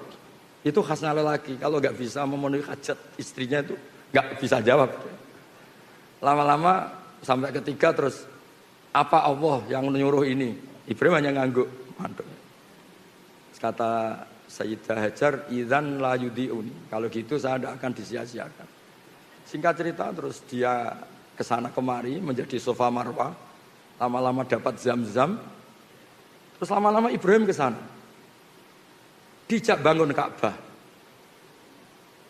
Itu khasnya lelaki. Kalau nggak bisa memenuhi hajat istrinya itu nggak bisa jawab. Lama-lama sampai ketiga terus apa Allah yang menyuruh ini? Ibrahim hanya ngangguk, mantuk. Kata Sayyidah Hajar, idzan la yudiuni. Kalau gitu saya tidak akan disia-siakan. Singkat cerita terus dia kesana kemari menjadi Safa Marwah. Lama-lama dapat Zam-Zam. Terus lama-lama Ibrahim kesana. Dijak bangun Ka'bah.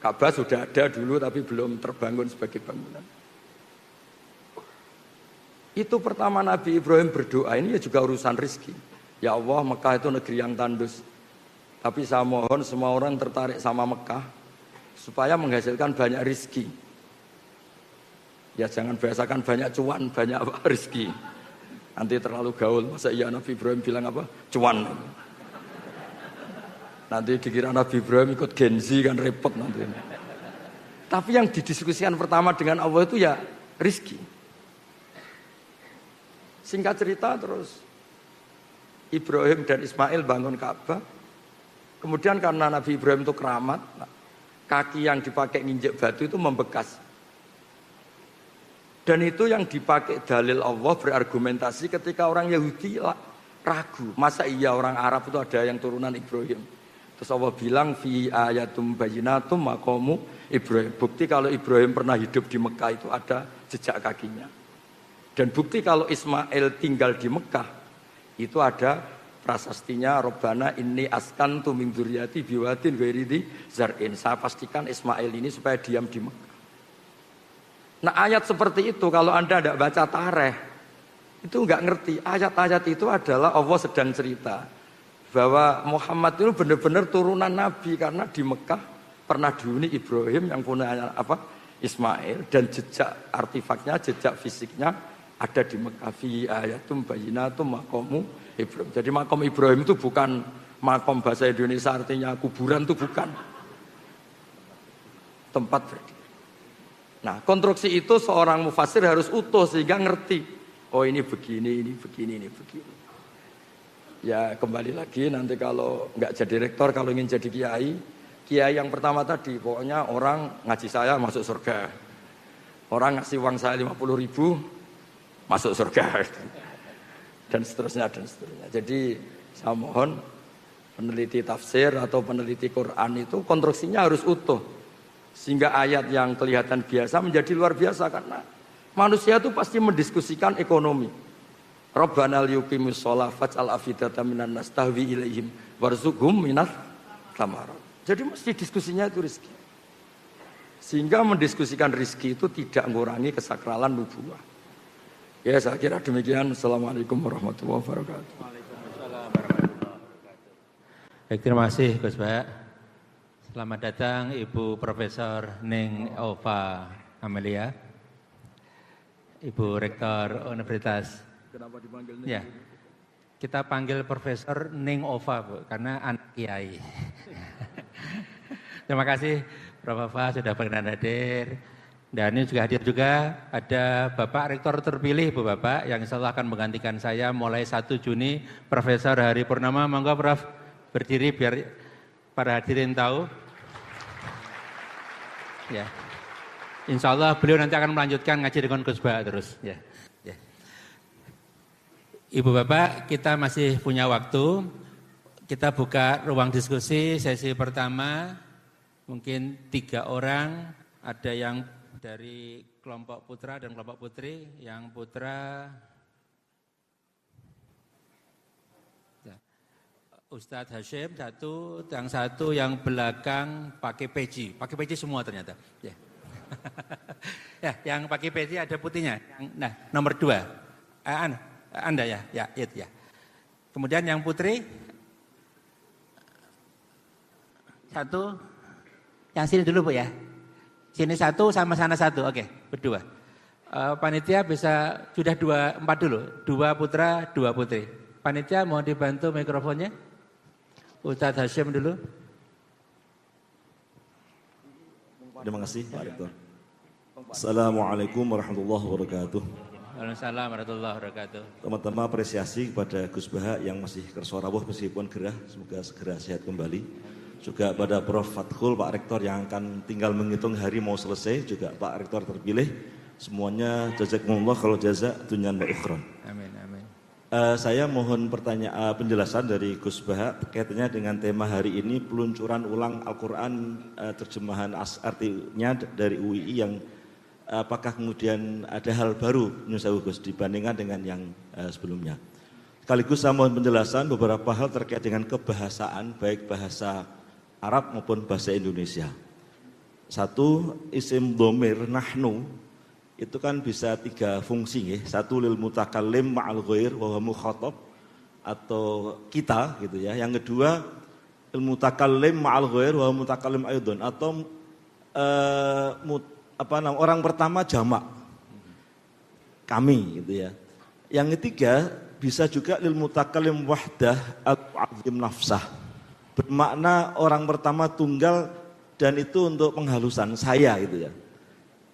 Ka'bah sudah ada dulu tapi belum terbangun sebagai bangunan. Itu pertama Nabi Ibrahim berdoa, ini ya juga urusan rezeki. Ya Allah, Mekah itu negeri yang tandus. Tapi saya mohon semua orang tertarik sama Mekah supaya menghasilkan banyak rezeki. Ya jangan biasakan banyak cuan, banyak rezeki. Nanti terlalu gaul. Masa iya Nabi Ibrahim bilang apa? Cuan. Nanti dikira Nabi Ibrahim ikut Gen Z kan repot nanti. Tapi yang didiskusikan pertama dengan Allah itu ya rezeki. Singkat cerita terus Ibrahim dan Ismail bangun Ka'bah. Kemudian karena Nabi Ibrahim itu keramat, kaki yang dipakai nginjek batu itu membekas. Dan itu yang dipakai dalil Allah berargumentasi ketika orang Yahudi ragu. Masa iya orang Arab itu ada yang turunan Ibrahim. Terus Allah bilang fi ayatum bayyinatum maqamu Ibrahim. Bukti kalau Ibrahim pernah hidup di Mekah itu ada jejak kakinya. Dan bukti kalau Ismail tinggal di Mekah itu ada prasastinya Robbana inni askantu min dzurriyyati biwadin ghairi zar'in. Saya pastikan Ismail ini supaya diam di Mekah. Nah ayat seperti itu kalau Anda tidak baca tarikh itu nggak ngerti. Ayat-ayat itu adalah Allah sedang cerita bahwa Muhammad itu benar-benar turunan Nabi karena di Mekah pernah dihuni Ibrahim yang punya Ismail, dan jejak artefaknya, jejak fisiknya ada di Mekah. Fi ayatum bayyinatum maqamu Ibrahim. Jadi makom Ibrahim itu bukan makom bahasa Indonesia artinya kuburan, itu bukan. Tempat berdiri. Nah, konstruksi itu seorang mufassir harus utuh sehingga ngerti. Oh ini begini, ini begini, ini begini. Ya kembali lagi nanti kalau nggak jadi rektor, kalau ingin jadi kiai, kiai yang pertama tadi, pokoknya orang ngaji saya masuk surga. Orang ngasih uang saya 50.000 masuk surga. Dan seterusnya, dan seterusnya. Jadi saya mohon peneliti tafsir atau peneliti Quran itu konstruksinya harus utuh. Sehingga ayat yang kelihatan biasa menjadi luar biasa karena manusia itu pasti mendiskusikan ekonomi. Rabbana liyuqimus shalah faj'al afidatan minan nas tahwi ilaihim warzuqhum minat thamarat. Jadi mesti diskusinya itu rezeki. Sehingga mendiskusikan rezeki itu tidak mengurangi kesakralan nubuwah. Ya saya kira demikian. Assalamualaikum warahmatullahi wabarakatuh. Waalaikumsalam warahmatullahi wabarakatuh. Baik, terima kasih Gus Bak. Selamat datang Ibu Profesor Ning Ova Amelia, Ibu Rektor Universitas. Kenapa dipanggil Ning? Ya, kita panggil Profesor Ning Ova, Bu, karena anak kiai. Terima kasih Prof. Ova sudah berkenan hadir. Dan ini juga hadir juga ada Bapak Rektor terpilih, Bu Bapak, yang insya Allah akan menggantikan saya mulai 1 Juni, Profesor Hari Purnama. Monggo Prof, berdiri biar para hadirin tahu. Ya, insya Allah beliau nanti akan melanjutkan ngaji dengan Gus Bak terus. Ya. Ibu Bapak, kita masih punya waktu. Kita buka ruang diskusi sesi pertama. Mungkin 3 orang. Ada yang dari kelompok putra dan kelompok putri. Yang putra Ustadz Hashim satu, yang satu yang belakang pakai peci semua ternyata. Ya, ya yang pakai peci ada putihnya. Nah, nomor 2, Anda ya, itu ya. Kemudian yang putri satu, yang sini dulu Bu ya. Sini satu sama sana satu, oke, berdua. Panitia bisa sudah 4 dulu, 2 putra, 2 putri. Panitia mau dibantu mikrofonnya. Ustadz Hashim dulu. Terima kasih Pak Rektor. Assalamualaikum warahmatullahi wabarakatuh. Waalaikumsalam warahmatullahi wabarakatuh. Teman-teman apresiasi kepada Gus Baha yang masih kersa rawuh meskipun gerah, semoga segera sehat kembali. Juga pada Prof. Fathul, Pak Rektor yang akan tinggal menghitung hari mau selesai, juga Pak Rektor terpilih. Semuanya jazakumullah kalau jazak dunyan wa ukhron. Amin, amin. Saya mohon penjelasan dari Gus Baha kaitannya dengan tema hari ini, peluncuran ulang Al-Quran, terjemahan artinya dari UII yang apakah kemudian ada hal baru Nyusawu Gus dibandingkan dengan yang sebelumnya. Sekaligus saya mohon penjelasan beberapa hal terkait dengan kebahasaan, baik bahasa Arab maupun bahasa Indonesia. Satu, isim dhamir nahnu itu kan bisa 3 fungsi ya. Satu lil mutakallim ma'al ghair wa huwa mukhatab atau kita gitu ya. Yang kedua lil mutakallim ma'al ghair wa huwa mutakallim aidon atau orang pertama jamak. Kami gitu ya. Yang ketiga bisa juga lil mutakallim wahdah al-azim nafsah. Bermakna orang pertama tunggal dan itu untuk penghalusan saya gitu ya.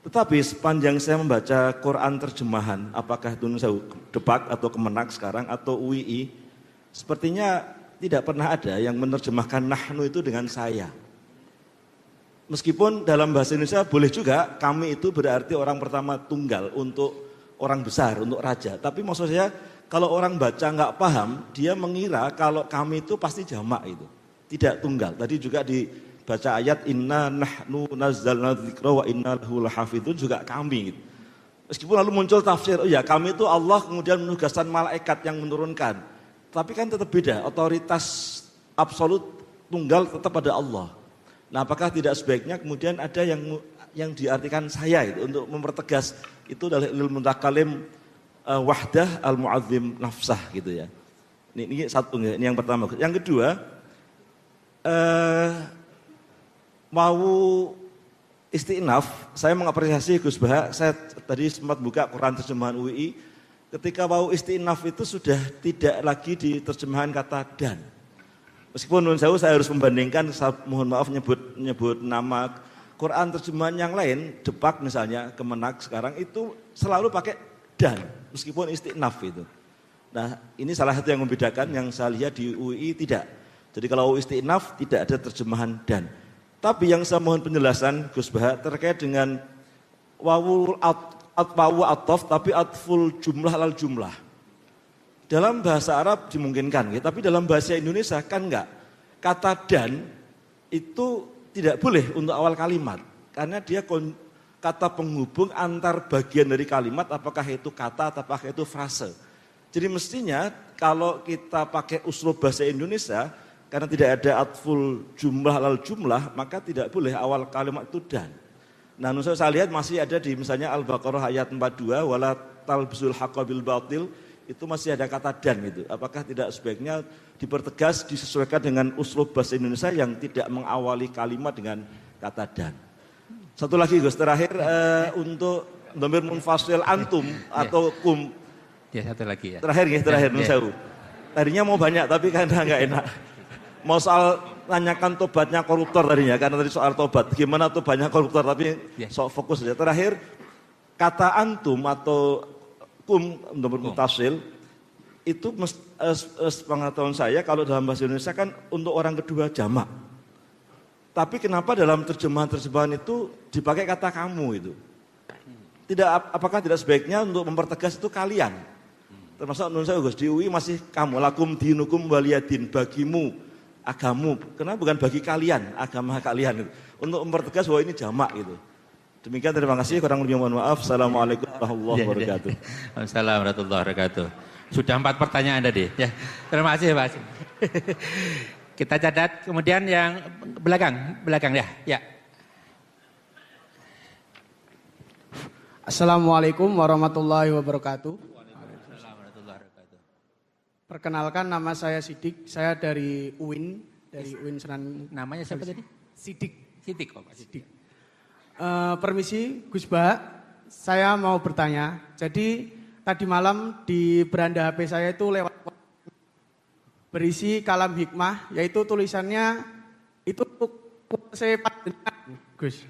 Tetapi sepanjang saya membaca Quran terjemahan, apakah itu Depak atau Kemenak sekarang atau UII, sepertinya tidak pernah ada yang menerjemahkan nahnu itu dengan saya. Meskipun dalam bahasa Indonesia boleh juga kami itu berarti orang pertama tunggal untuk orang besar, untuk raja. Tapi maksud saya kalau orang baca nggak paham, dia mengira kalau kami itu pasti jamak itu, tidak tunggal. Tadi juga dibaca ayat inna nahnu nazzalna dzikra wa inna lahu lahafidun juga kami gitu. Meskipun lalu muncul tafsir, oh ya kami itu Allah kemudian menugaskan malaikat yang menurunkan. Tapi kan tetap beda, otoritas absolut tunggal tetap pada Allah. Nah apakah tidak sebaiknya kemudian ada yang diartikan saya itu untuk mempertegas itu adalah ilmu mutakalim wahdah al-mu'azzim nafsah gitu ya. Ini satu, ini yang pertama. Yang kedua, mau istinaf, saya mengapresiasi Gus Baha, saya tadi sempat buka Quran terjemahan UI, ketika mau istinaf itu sudah tidak lagi di terjemahan kata dan. Meskipun saya harus membandingkan, mohon maaf nyebut nama Quran terjemahan yang lain, Depak misalnya, Kemenak sekarang itu selalu pakai dan, meskipun istinaf itu. Nah ini salah satu yang membedakan, yang saya lihat di UI tidak. Jadi kalau istinaf tidak ada terjemahan dan. Tapi yang saya mohon penjelasan Gus Baha terkait dengan wawu atof tapi atful jumlah lal jumlah. Dalam bahasa Arab dimungkinkan, ya, tapi dalam bahasa Indonesia kan enggak. Kata dan itu tidak boleh untuk awal kalimat karena dia kata penghubung antar bagian dari kalimat, apakah itu kata apakah itu frase. Jadi mestinya kalau kita pakai uslub bahasa Indonesia, karena tidak ada atful jumlah lal jumlah, maka tidak boleh awal kalimat itu dan. Nah, saya lihat masih ada di misalnya Al-Baqarah ayat 42, wala talbisul haqqa bil batil, itu masih ada kata dan gitu. Apakah tidak sebaiknya dipertegas, disesuaikan dengan uslub bahasa Indonesia yang tidak mengawali kalimat dengan kata dan. Satu lagi Gus, terakhir untuk dhamir munfasil antum atau kum. Ya, satu lagi ya. Terakhir Nusawu. Tadinya mau banyak tapi karena enggak enak. Mau soal tanyakan tobatnya koruptor tadinya, karena tadi soal tobat. Gimana tobatnya koruptor, tapi sok fokus saja. Terakhir, kata antum atau kum untuk mutasil, itu pengetahuan saya kalau dalam bahasa Indonesia kan untuk orang kedua jamak. Tapi kenapa dalam terjemahan itu dipakai kata kamu itu? Apakah tidak sebaiknya untuk mempertegas itu kalian? Termasuk menurut saya Gus, di UI masih kamu, lakum dinukum waliyadin, bagimu, agamu, kenapa bukan bagi kalian, agama kalian gitu. Untuk mempertegas bahwa ini jamak gitu. Demikian, terima kasih, kurang lebih mohon maaf. Assalamualaikum warahmatullahi wabarakatuh. Assalamualaikum warahmatullahi wabarakatuh. Sudah 4 pertanyaan tadi. Ya, terima kasih Pak. Kita catat, kemudian yang belakang ya. Ya. Assalamualaikum warahmatullahi wabarakatuh. Perkenalkan, nama saya Sidik, saya dari UIN, Senan. Namanya siapa tadi? Sidik. Oh, Pak Sidik. Permisi Gus Baha, saya mau bertanya. Jadi tadi malam di beranda HP saya itu lewat berisi kalam hikmah, yaitu tulisannya itu Gus.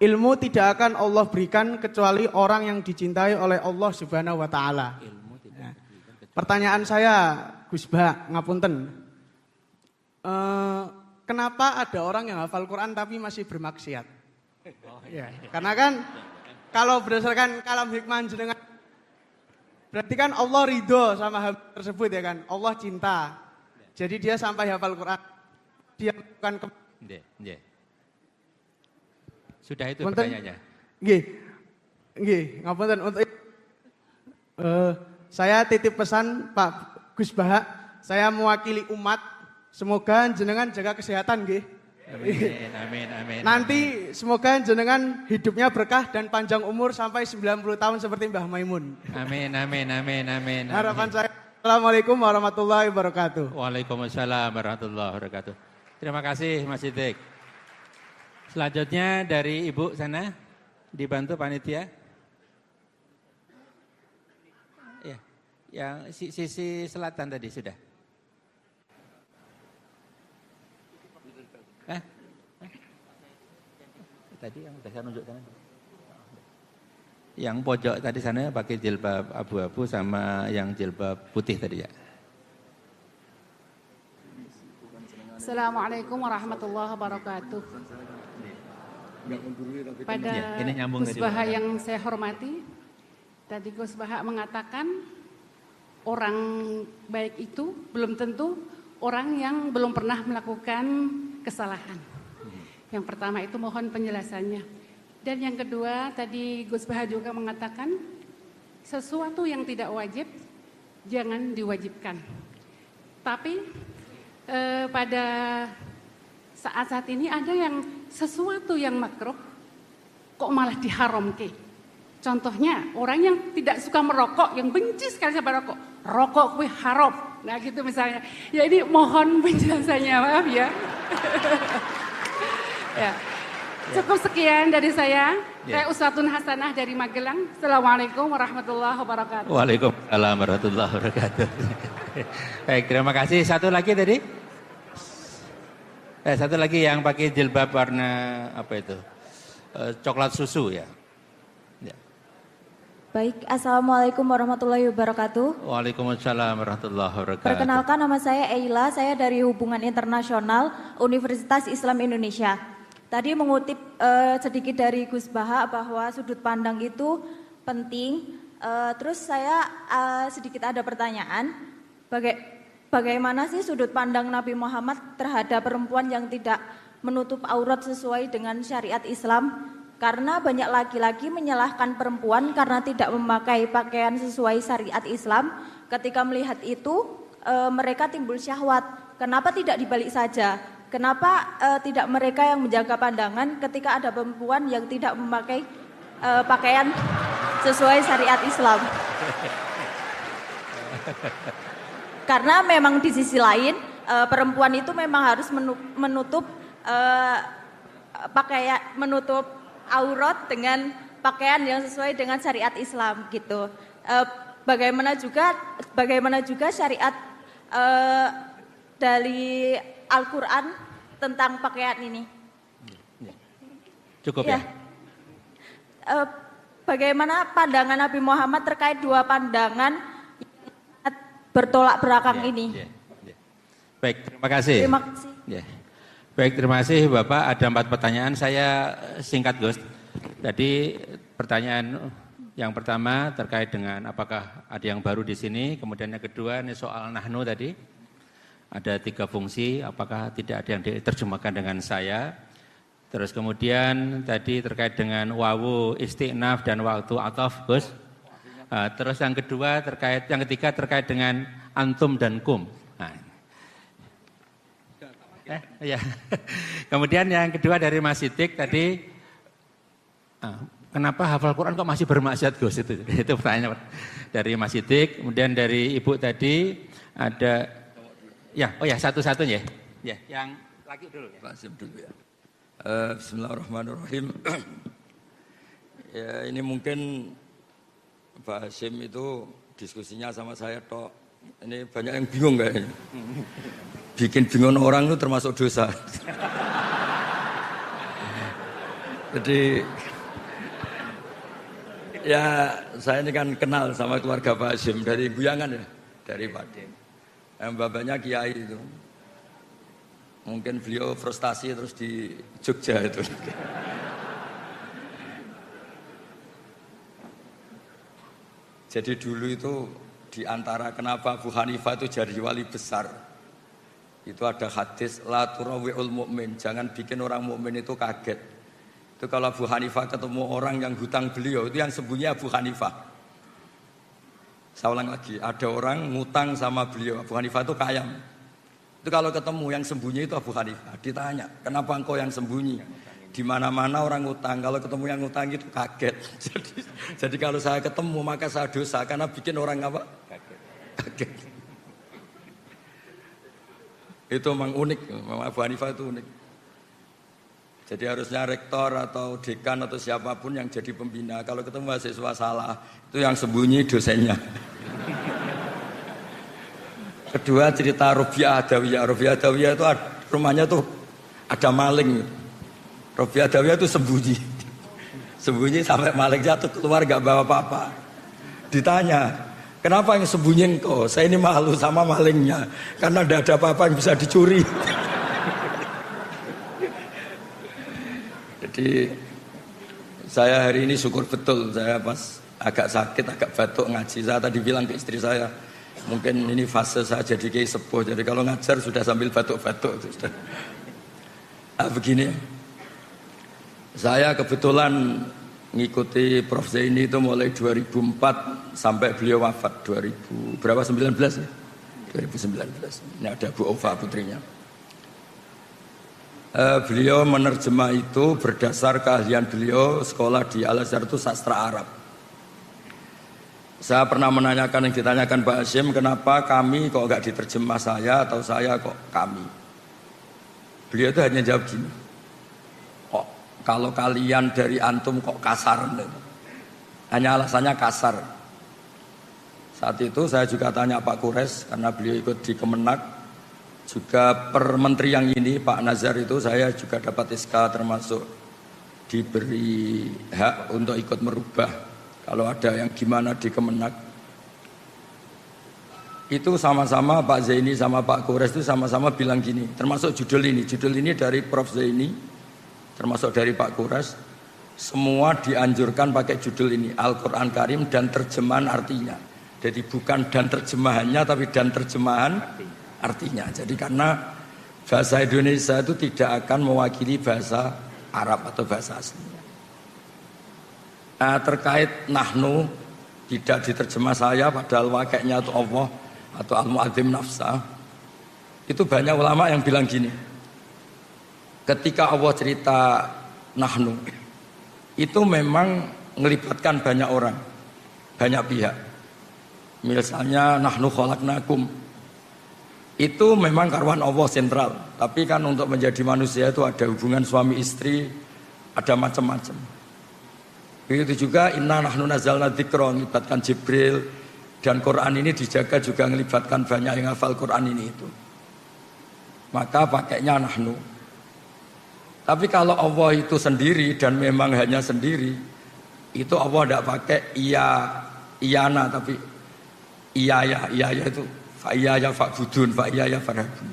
Ilmu tidak akan Allah berikan kecuali orang yang dicintai oleh Allah Subhanahu wa taala. Pertanyaan saya, Gus Baha, ngapunten. Kenapa ada orang yang hafal Quran tapi masih bermaksiat? Ya, karena kan kalau berdasarkan kalam hikmah jenengan, berarti kan Allah ridho sama hal tersebut ya kan? Allah cinta. Jadi dia sampai hafal Quran. Dia bukan Sudah itu pertanyaannya. Nggih, ngapunten untuk saya titip pesan Pak Gus Baha, saya mewakili umat, semoga jenengan jaga kesehatan nggih. Amin. Nanti semoga jenengan hidupnya berkah dan panjang umur sampai 90 tahun seperti Mbah Maimun. Amin. Harapan saya. Assalamualaikum warahmatullahi wabarakatuh. Waalaikumsalam warahmatullahi wabarakatuh. Terima kasih Mas Sidik. Selanjutnya dari Ibu sana, dibantu panitia. Ya, yang sisi selatan tadi sudah. Tadi yang saya nunjuk sana. Yang pojok tadi sana pakai jilbab abu-abu sama yang jilbab putih tadi ya. Assalamualaikum warahmatullahi wabarakatuh. Pada Gus Baha yang saya hormati, tadi Gus Baha mengatakan orang baik itu belum tentu orang yang belum pernah melakukan kesalahan. Yang pertama itu mohon penjelasannya. Dan yang kedua tadi Gus Baha juga mengatakan sesuatu yang tidak wajib jangan diwajibkan. Tapi pada saat-saat ini ada yang sesuatu yang makruh kok malah diharamkan. Contohnya orang yang tidak suka merokok, yang benci sekali sama rokok. Rokok kuwi haram. Nah gitu misalnya. Ya ini mohon penjelasannya, maaf ya. Ya. Cukup sekian dari saya. Saya Uswatun Hasanah dari Magelang. Assalamualaikum warahmatullahi wabarakatuh. Waalaikumsalam warahmatullahi wabarakatuh. Baik, terima kasih. Satu lagi tadi. Satu lagi yang pakai jilbab warna apa itu? Coklat susu ya. Baik, Assalamualaikum warahmatullahi wabarakatuh. Waalaikumsalam warahmatullahi wabarakatuh. Perkenalkan, nama saya Eila, saya dari Hubungan Internasional Universitas Islam Indonesia. Tadi mengutip sedikit dari Gus Baha bahwa sudut pandang itu penting. Terus saya sedikit ada pertanyaan, bagaimana sih sudut pandang Nabi Muhammad terhadap perempuan yang tidak menutup aurat sesuai dengan syariat Islam? Karena banyak laki-laki menyalahkan perempuan karena tidak memakai pakaian sesuai syariat Islam. Ketika melihat itu, mereka timbul syahwat. Kenapa tidak dibalik saja? Kenapa tidak mereka yang menjaga pandangan ketika ada perempuan yang tidak memakai pakaian sesuai syariat Islam? Karena memang di sisi lain, perempuan itu memang harus menutup pakaian, menutup aurat dengan pakaian yang sesuai dengan syariat Islam gitu. Bagaimana juga syariat dari Al-Quran tentang pakaian ini? Cukup ya. Bagaimana pandangan Nabi Muhammad terkait dua pandangan yang bertolak belakang ini? Baik, terima kasih. Terima kasih. Baik, terima kasih Bapak. Ada 4 pertanyaan, saya singkat Gus. Jadi pertanyaan yang pertama terkait dengan apakah ada yang baru di sini. Kemudian yang kedua ini soal nahnu tadi. Ada 3 fungsi, apakah tidak ada yang diterjemahkan dengan saya. Terus kemudian tadi terkait dengan wawu istiqnaf dan waktu ataf Gus. Terus yang ketiga terkait dengan antum dan kum. Ya. Kemudian yang kedua dari Mas Sidik tadi, kenapa hafal Quran kok masih bermaksiat Gus? Itu pertanyaan dari Mas Sidik. Kemudian dari Ibu tadi ada, satu-satunya. Ya, yang lagi dulu. Pak Hasim dulu ya. Bismillahirrahmanirrahim. Ya ini mungkin Pak Hasim itu diskusinya sama saya tok. Ini banyak yang bingung kayaknya. Bikin bingung orang itu termasuk dosa. Jadi ya saya ini kan kenal sama keluarga Pak Hasim dari Guyangan ya, dari Padin. Yang bapaknya kiai itu. Mungkin beliau frustasi terus di Jogja itu. Jadi dulu itu di antara kenapa Abu Hanifah itu jadi wali besar. Itu ada hadis la turawi'ul mu'min, jangan bikin orang mukmin itu kaget. Itu kalau Abu Hanifah ketemu orang yang hutang beliau, itu yang sembunyi Abu Hanifah. Saya ulang lagi, ada orang ngutang sama beliau, Abu Hanifah itu kaya. Itu kalau ketemu yang sembunyi itu Abu Hanifah, ditanya, "Kenapa engkau yang sembunyi?" Di mana-mana orang ngutang, kalau ketemu yang ngutang itu kaget. Jadi kalau saya ketemu maka saya dosa karena bikin orang apa? Kaget. Itu memang unik, memang Abu Hanifah itu unik. Jadi harusnya rektor atau dekan atau siapapun yang jadi pembina, kalau ketemu mahasiswa salah, itu yang sembunyi dosennya. Kedua cerita Robiah Adawiyah. Robiah Adawiyah itu rumahnya tuh ada maling. Robiah Adawiyah itu sembunyi. Sembunyi sampai maling jatuh keluar gak bawa apa-apa. Ditanya, kenapa yang sembunyi engkau? Saya ini malu sama malingnya karena tidak ada apa-apa yang bisa dicuri. Jadi saya hari ini syukur betul, saya pas agak sakit, agak batuk ngaji. Saya tadi bilang ke istri saya, mungkin ini fase saya jadi kiai sepuh. Jadi kalau ngajar sudah sambil batuk-batuk. Begini, saya kebetulan ngikuti Prof. Zaini itu mulai 2004 sampai beliau wafat 2019 ya? 2019. Ini ada Bu Ova putrinya. Beliau menerjemah itu berdasar keahlian beliau sekolah di Al-Azhar itu sastra Arab. Saya pernah menanyakan yang ditanyakan Pak Hasyim, kenapa kami kok nggak diterjemah saya atau saya kok kami. Beliau itu hanya jawab gini, kok kalau kalian dari antum kok kasar. Hanya alasannya kasar. Saat itu saya juga tanya Pak Kures, karena beliau ikut di Kemenak. Juga per menteri yang ini, Pak Nazar itu saya juga dapat SK termasuk diberi hak untuk ikut merubah. Kalau ada yang gimana di Kemenak, itu sama-sama Pak Zaini sama Pak Kures itu sama-sama bilang gini, termasuk judul ini dari Prof Zaini, termasuk dari Pak Kures, semua dianjurkan pakai judul ini, Al-Quran Karim dan terjemahan artinya. Jadi bukan dan terjemahannya, tapi dan terjemahan artinya. Jadi karena bahasa Indonesia itu tidak akan mewakili bahasa Arab atau bahasa aslinya. Nah, terkait nahnu tidak diterjemah saya padahal wakilnya itu Allah atau al-mu'adzim nafsa, itu banyak ulama yang bilang gini, ketika Allah cerita nahnu itu memang melibatkan banyak orang, banyak pihak. Misalnya nahnu khalaqnakum, itu memang karwan Allah sentral, tapi kan untuk menjadi manusia itu ada hubungan suami istri, ada macam-macam. Begitu juga inna nahnu nazzalna dzikra, melibatkan Jibril, dan Quran ini dijaga juga melibatkan banyak yang hafal Quran ini itu. Maka pakainya nahnu. Tapi kalau Allah itu sendiri dan memang hanya sendiri, itu Allah tidak pakai iyana, tapi iyaya itu fa'iyaya fa'budun, fa'iyaya farhabun.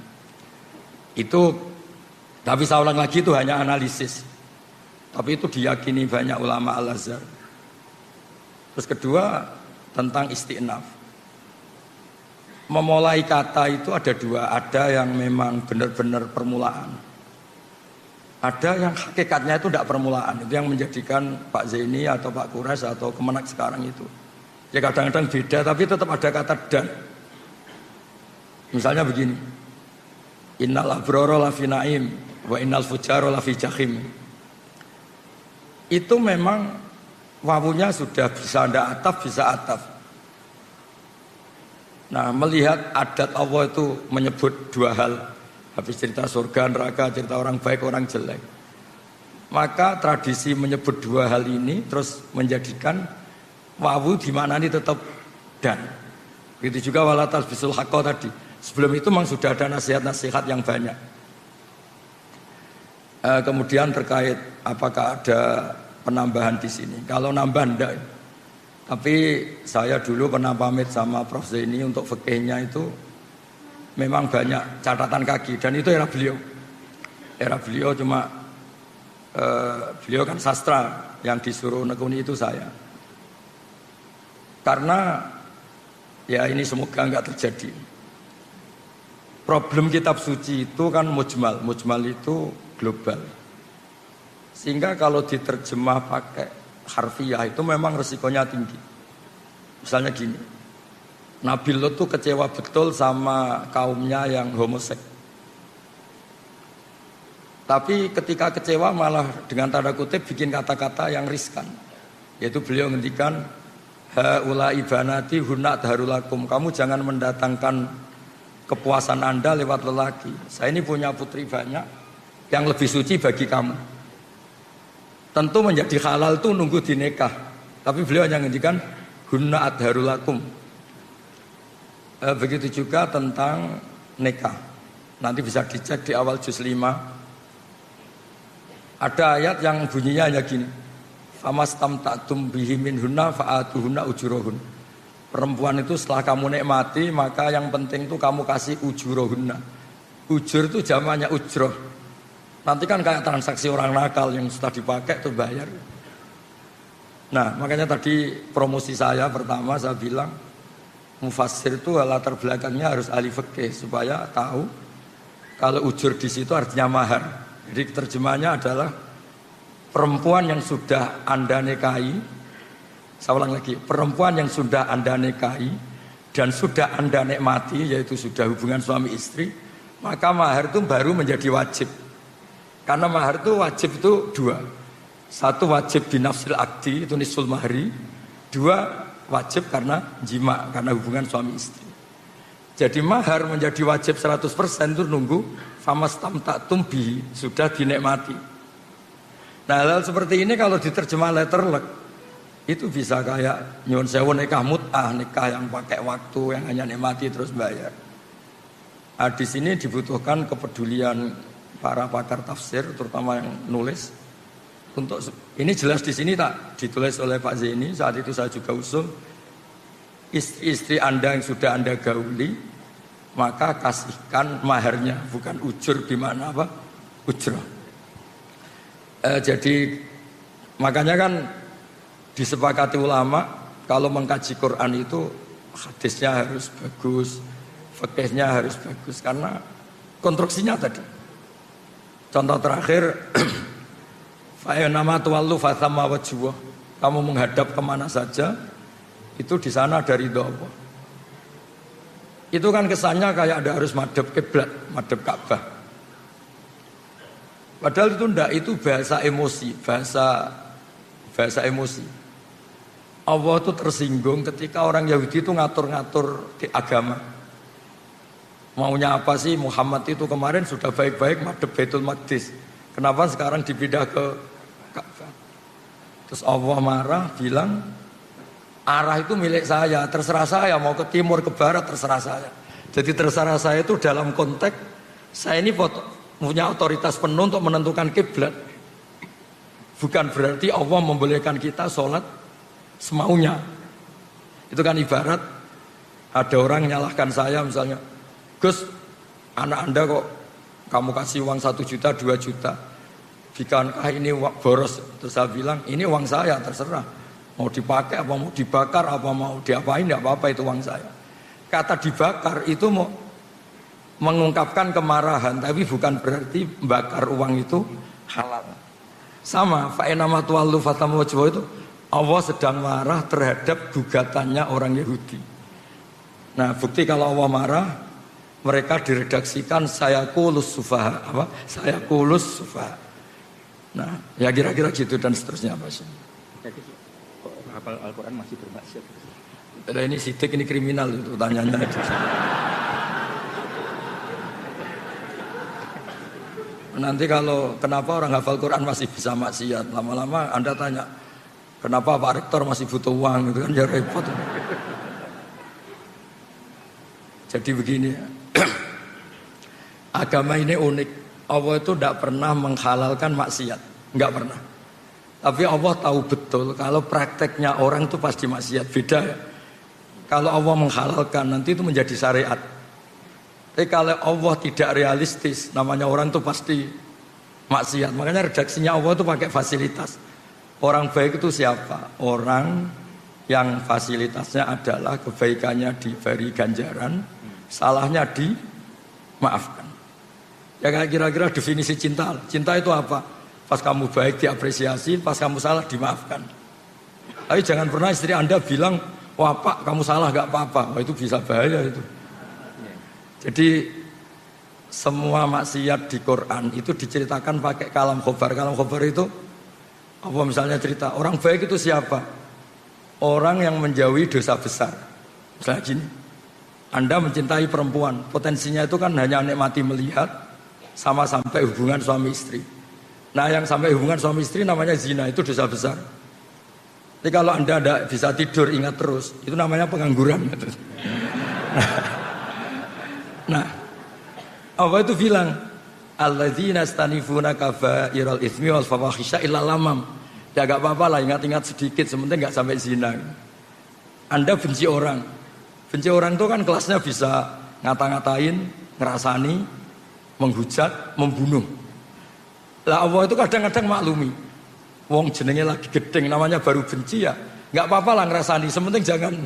Itu, tapi saya ulang lagi, itu hanya analisis. Tapi itu diyakini banyak ulama Al-Azhar. Terus kedua, tentang isti'naf. Memulai kata itu ada dua. Ada yang memang benar-benar permulaan. Ada yang hakikatnya itu tidak permulaan. Itu yang menjadikan Pak Zaini atau Pak Kures atau Kemenak sekarang itu. Ya kadang-kadang beda, tapi tetap ada kata dan. Misalnya begini. Innal abrara lafi na'im wa innal fujara lafi jahim. Itu memang wawunya sudah bisa ada ataf, bisa ataf. Nah, melihat adat Allah itu menyebut dua hal, habis cerita surga, neraka, cerita orang baik, orang jelek, maka tradisi menyebut dua hal ini terus menjadikan wawu di mana ini tetap dan. Begitu juga walatas bisul haqqo tadi. Sebelum itu memang sudah ada nasihat-nasihat yang banyak. Kemudian terkait apakah ada penambahan di sini. Kalau nambah enggak. Tapi saya dulu pernah pamit sama Prof Zaini untuk fikihnya itu memang banyak catatan kaki dan itu era beliau. Era beliau cuma beliau kan sastra, yang disuruh nekuni itu saya. Karena ya ini semoga enggak terjadi. Problem kitab suci itu kan mujmal. Mujmal itu global. Sehingga kalau diterjemah pakai harfiah itu memang resikonya tinggi. Misalnya gini, Nabi Lot tuh kecewa betul sama kaumnya yang homoseks. Tapi ketika kecewa malah dengan tanda kutip bikin kata-kata yang riskan. Yaitu beliau ngendikan, haula ibanati hunna darulakum. Kamu jangan mendatangkan kepuasan Anda lewat lelaki. Saya ini punya putri banyak yang lebih suci bagi kamu. Tentu menjadi halal itu nunggu dinikah. Tapi beliau hanya ngendikan hunna adharulakum. Begitu juga tentang nikah. Nanti bisa dicek di awal juz 5. Ada ayat yang bunyinya hanya gini. Famastamta'tum bihi min hunna fa'atuhunna ujurahun. Perempuan itu setelah kamu nikmati, maka yang penting itu kamu kasih ujurohunna. Ujur itu jamaknya ujroh. Nanti kan kayak transaksi orang nakal yang sudah dipakai itu bayar. Nah, makanya tadi promosi saya pertama saya bilang mufassir itu latar belakangnya harus ahli fikih supaya tahu kalau ujur di situ artinya mahar. Jadi terjemahnya adalah perempuan yang sudah Anda nikahi. Saya ulang lagi, perempuan yang sudah Anda nikahi dan sudah Anda nikmati, yaitu sudah hubungan suami istri, maka mahar itu baru menjadi wajib. Karena mahar itu wajib itu dua. Satu wajib binafsil akdi, itu nisful mahri. Dua wajib karena jima, karena hubungan suami istri. Jadi mahar menjadi wajib 100% itu nunggu famastamta'tum bihi, sudah dinikmati. Nah, hal seperti ini kalau diterjemah letterlek itu bisa kayak nyuwun sewu nikah mut'ah, nikah yang pakai waktu, yang hanya nikmati terus bayar. Nah, di sini dibutuhkan kepedulian para pakar tafsir, terutama yang nulis. Untuk ini jelas di sini tak ditulis oleh Pak Zaini, saat itu saya juga usul. Istri-istri Anda yang sudah Anda gauli, maka kasihkan maharnya, bukan ujur, gimana apa? Ujrah. Jadi makanya kan disepakati ulama kalau mengkaji Quran itu hadisnya harus bagus, fikihnya harus bagus karena konstruksinya tadi. Contoh terakhir, fa'inama tuwallu fathamma wajhuh. Kamu menghadap kemana saja, itu di sana ada ridho Allah. Itu kan kesannya kayak ada harus madhep kiblat, madhep Ka'bah. Padahal itu enggak, itu bahasa emosi, bahasa emosi. Allah itu tersinggung ketika orang Yahudi itu ngatur-ngatur di agama. Maunya apa sih Muhammad itu kemarin sudah baik-baik madhep Baitul Maqdis. Kenapa sekarang dipindah ke Ka'bah? Terus Allah marah bilang, arah itu milik saya, terserah saya mau ke timur, ke barat, terserah saya. Jadi terserah saya itu dalam konteks saya ini punya otoritas penuh untuk menentukan kiblat. Bukan berarti Allah membolehkan kita sholat semaunya. Itu kan ibarat ada orang nyalahkan saya misalnya, Gus, anak Anda kok kamu kasih uang 1 juta, 2 juta, bukankah ini boros? Terus saya bilang, ini uang saya, terserah. Mau dipakai, apa mau dibakar, apa mau diapain, tidak apa-apa, itu uang saya. Kata dibakar itu mau mengungkapkan kemarahan, tapi bukan berarti bakar uang itu halal. Sama, fa'inama tuwallu fathamma wajhuh itu, Allah sedang marah terhadap gugatannya orang Yahudi. Nah, bukti kalau Allah marah, mereka diredaksikan saya kulus sufaha, apa? Saya kulus sufaha. Nah, ya kira-kira gitu dan seterusnya apa sih? Jadi kok hafal Al-Quran masih bermaksiat? Ini sidik, ini kriminal itu tanyanya. Nanti kalau kenapa orang hafal Quran masih bisa maksiat, lama-lama Anda tanya, kenapa Pak Rektor masih butuh uang, itu kan ya repot. Jadi begini ya. Agama ini unik. Allah itu tidak pernah menghalalkan maksiat, nggak pernah. Tapi Allah tahu betul kalau prakteknya orang itu pasti maksiat, beda ya. Kalau Allah menghalalkan nanti itu menjadi syariat. Tapi kalau Allah tidak realistis, namanya orang itu pasti maksiat. Makanya redaksinya Allah itu pakai fasilitas. Orang baik itu siapa? Orang yang fasilitasnya adalah kebaikannya diberi ganjaran, salahnya dimaafkan. Ya kayak kira-kira definisi cinta. Cinta itu apa? Pas kamu baik diapresiasi, pas kamu salah dimaafkan. Tapi jangan pernah istri Anda bilang, wah Pak kamu salah gak apa-apa. Wah itu bisa bahaya itu. Jadi semua maksiat di Quran itu diceritakan pakai kalam khobar. Kalam khobar itu apa misalnya cerita, orang baik itu siapa? Orang yang menjauhi dosa besar. Misalnya gini, Anda mencintai perempuan, potensinya itu kan hanya nikmati melihat, sama sampai hubungan suami istri. Nah yang sampai hubungan suami istri namanya zina, itu dosa besar. Jadi kalau Anda tidak bisa tidur ingat terus, itu namanya pengangguran. Nah Allah itu bilang, alladzina yastanifuna kabairal itsmi wal fawahisha illa lamam. Ya gak apa-apa lah, ingat-ingat sedikit, sementing gak sampai zina. Anda benci orang itu kan kelasnya bisa ngata-ngatain, ngerasani, menghujat, membunuh. Lah Allah itu kadang-kadang maklumi. Wong jenenge lagi gedeng, namanya baru benci ya. Nggak apa-apa lah ngerasani, sementing jangan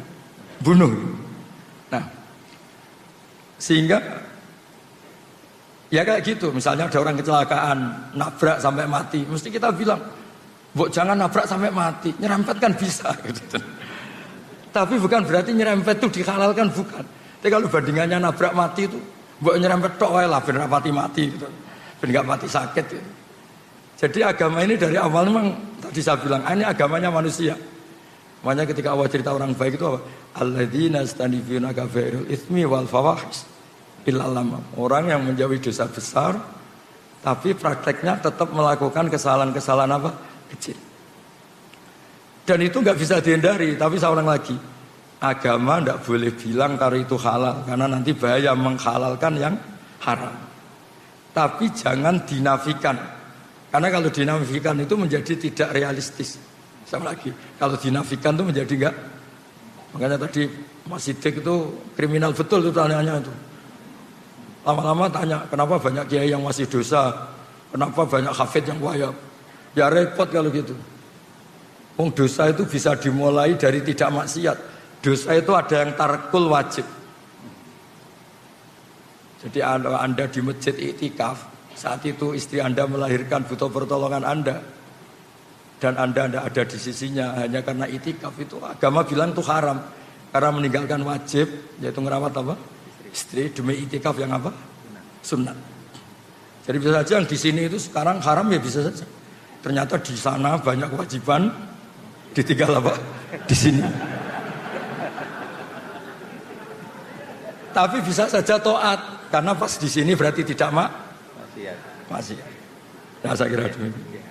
bunuh. Nah, sehingga ya kayak gitu. Misalnya ada orang kecelakaan, nabrak sampai mati, mesti kita bilang, "Mbok jangan nabrak sampai mati, nyerempet kan bisa." Gitu. Tapi bukan berarti nyerempet itu dihalalkan, bukan. Tapi kalau bandingannya nabrak mati itu, mbok nyerempet tok wae lah ben ra mati gitu. Ben enggak mati sakit gitu. Jadi agama ini dari awal memang tadi saya bilang, ini agamanya manusia. Makanya ketika Allah cerita orang baik itu apa? Alladzina yastanifuna kabairul itsmi wal fawahish illal lamam. Orang yang menjauhi dosa besar tapi prakteknya tetap melakukan kesalahan-kesalahan apa? Kecil. Dan itu nggak bisa dihindari. Tapi saya ulang lagi, agama nggak boleh bilang kalau itu halal karena nanti bahaya menghalalkan yang haram. Tapi jangan dinafikan. Karena kalau dinafikan itu menjadi tidak realistis. Sama lagi, kalau dinafikan itu menjadi enggak. Makanya tadi Mas Siddiq itu kriminal betul itu tanyanya itu. Lama-lama tanya, kenapa banyak kiai yang masih dosa? Kenapa banyak hafid yang wayab? Ya repot kalau gitu. Dosa itu bisa dimulai dari tidak maksiat. Dosa itu ada yang tarkul wajib. Jadi Anda di masjid iktikaf, saat itu istri Anda melahirkan butuh pertolongan Anda. Dan Anda tidak ada di sisinya hanya karena itikaf, itu agama bilang itu haram karena meninggalkan wajib, yaitu ngerawat apa? Istri demi itikaf yang apa? Sunnah. Jadi bisa saja yang di sini itu sekarang haram ya bisa saja. Ternyata di sana banyak kewajiban, ditinggal apa? Di sini. Tapi bisa saja taat karena pas di sini berarti tidak maksiat. Nah, saya kira demikian.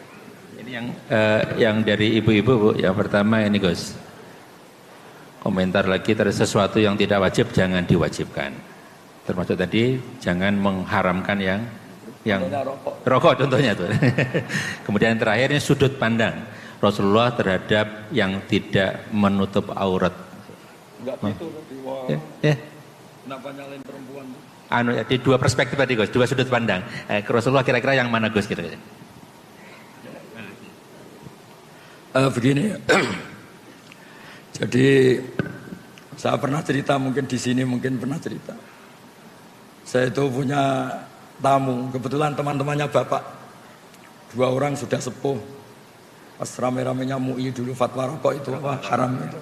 Yang dari ibu-ibu, Bu, yang pertama ini Gus, komentar lagi terhadap sesuatu yang tidak wajib jangan diwajibkan, termasuk tadi jangan mengharamkan yang rokok contohnya tuh. Kemudian terakhir ini sudut pandang Rasulullah terhadap yang tidak menutup aurat. Enggak gitu Kenapa nyalain perempuan? Di dua perspektif tadi Gus, dua sudut pandang. Rasulullah kira-kira yang mana Gus kira-kira? Begini, jadi saya pernah cerita, mungkin di sini mungkin pernah cerita. Saya itu punya tamu, kebetulan teman-temannya bapak, 2 orang sudah sepuh. Pas rame-ramenya MUI dulu fatwa rokok itu apa haram itu.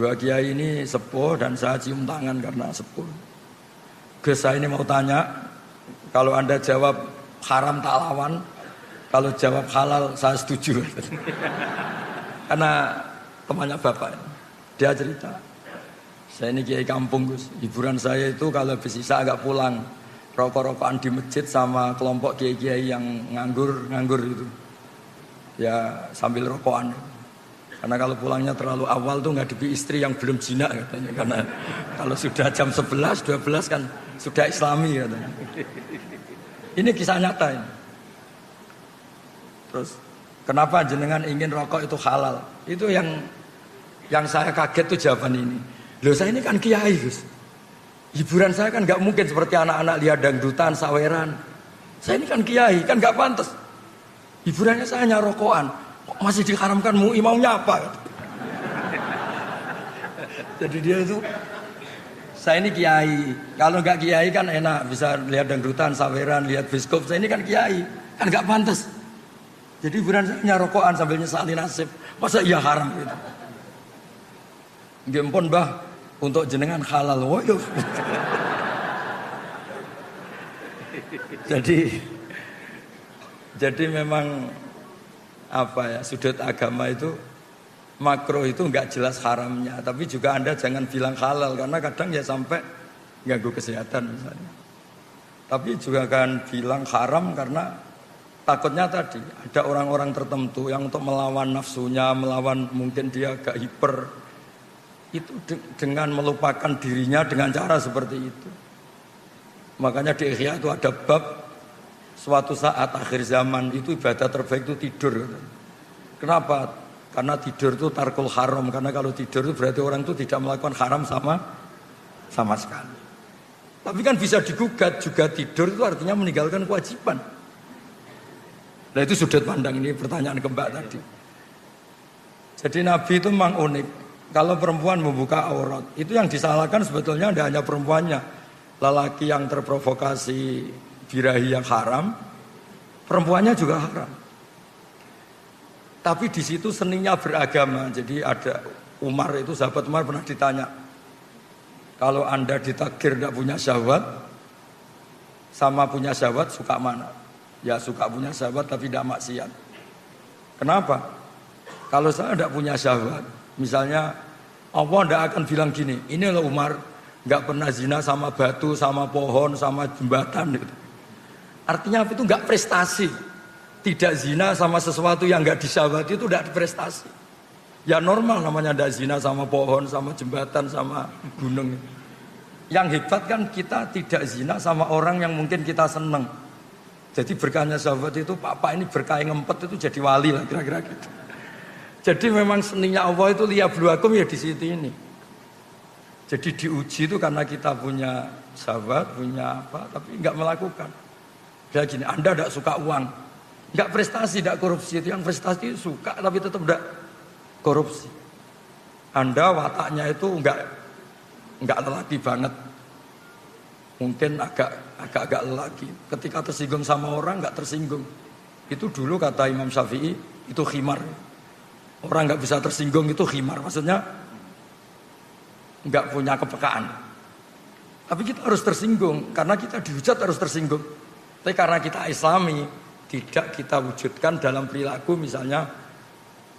2 kiai ini sepuh dan saya cium tangan karena sepuh. Gus, saya ini mau tanya, kalau Anda jawab haram tak lawan. Kalau jawab halal, saya setuju. Karena temannya bapak, dia cerita, saya ini kiai kampung Gus, hiburan saya itu kalau habis isya agak pulang, rokok-rokokan di masjid sama kelompok kiai-kiai yang nganggur itu. Ya sambil rokokan. Karena kalau pulangnya terlalu awal tuh ngadepi istri yang belum jinak katanya. Karena kalau sudah jam 11, 12 kan sudah islami katanya. Ini kisah nyata ini. Terus kenapa jenengan ingin rokok itu halal? Itu yang saya kaget tuh jawaban ini. Loh, saya ini kan kiai Gus. Hiburan saya kan nggak mungkin seperti anak-anak lihat dangdutan, saweran. Saya ini kan kiai, kan nggak pantas. Hiburannya saya hanya rokokan. Kok masih diharamkan MUI, maunya apa? Jadi dia itu, saya ini kiai. Kalau nggak kiai kan enak, bisa lihat dangdutan, saweran, lihat biskop. Saya ini kan kiai, kan nggak pantas. Jadi hiburan saya rokokan sambil nyesali nasib. Masa iya haram gitu? Gempon bah, untuk jenengan halal. Woyo. Jadi memang apa ya, sudut agama itu makro itu nggak jelas haramnya. Tapi juga Anda jangan bilang halal karena kadang ya sampai ganggu kesehatan misalnya. Tapi juga kan bilang haram karena takutnya tadi ada orang-orang tertentu yang untuk melawan nafsunya, melawan mungkin dia agak hiper, itu dengan melupakan dirinya dengan cara seperti itu. Makanya di Ihya itu ada bab suatu saat akhir zaman itu ibadah terbaik itu tidur. Kenapa? Karena tidur itu tarkul haram. Karena kalau tidur itu berarti orang itu tidak melakukan haram sama sekali. Tapi kan bisa digugat juga, tidur itu artinya meninggalkan kewajiban. Nah itu sudut pandang, ini pertanyaan ke Mbak tadi. Jadi Nabi itu memang unik. Kalau perempuan membuka aurat, itu yang disalahkan sebetulnya tidak hanya perempuannya. Lelaki yang terprovokasi birahi yang haram, perempuannya juga haram. Tapi di situ seninya beragama. Jadi ada Umar itu, sahabat Umar pernah ditanya, kalau Anda ditakdir tidak punya syahwat, sama punya syahwat suka mana? Ya suka punya sahabat tapi tidak maksiat. Kenapa? Kalau saya tidak punya syahwat, misalnya Allah tidak akan bilang gini, ini loh Umar, nggak pernah zina sama batu, sama pohon, sama jembatan. Gitu. Artinya apa itu nggak prestasi. Tidak zina sama sesuatu yang nggak disyahwati itu tidak prestasi. Ya normal namanya tidak zina sama pohon, sama jembatan, sama gunung. Yang hebat kan kita tidak zina sama orang yang mungkin kita seneng. Jadi berkahnya sahabat itu, Pak ini berkah ngempet itu jadi wali lah kira-kira gitu. Jadi memang seninya Allah itu liyabluwakum ya di situ ini. Jadi diuji itu karena kita punya sahabat, punya apa, tapi nggak melakukan. Kayak gini, Anda tidak suka uang, nggak prestasi, tidak korupsi. Itu yang prestasi suka tapi tetap tidak korupsi. Anda wataknya itu nggak lelaki banget, mungkin agak lelaki. Ketika tersinggung sama orang nggak tersinggung. Itu dulu kata Imam Syafi'i itu khimar. Orang nggak bisa tersinggung itu khimar, maksudnya nggak punya kepekaan. Tapi kita harus tersinggung karena kita dihujat harus tersinggung. Tapi karena kita Islami tidak kita wujudkan dalam perilaku misalnya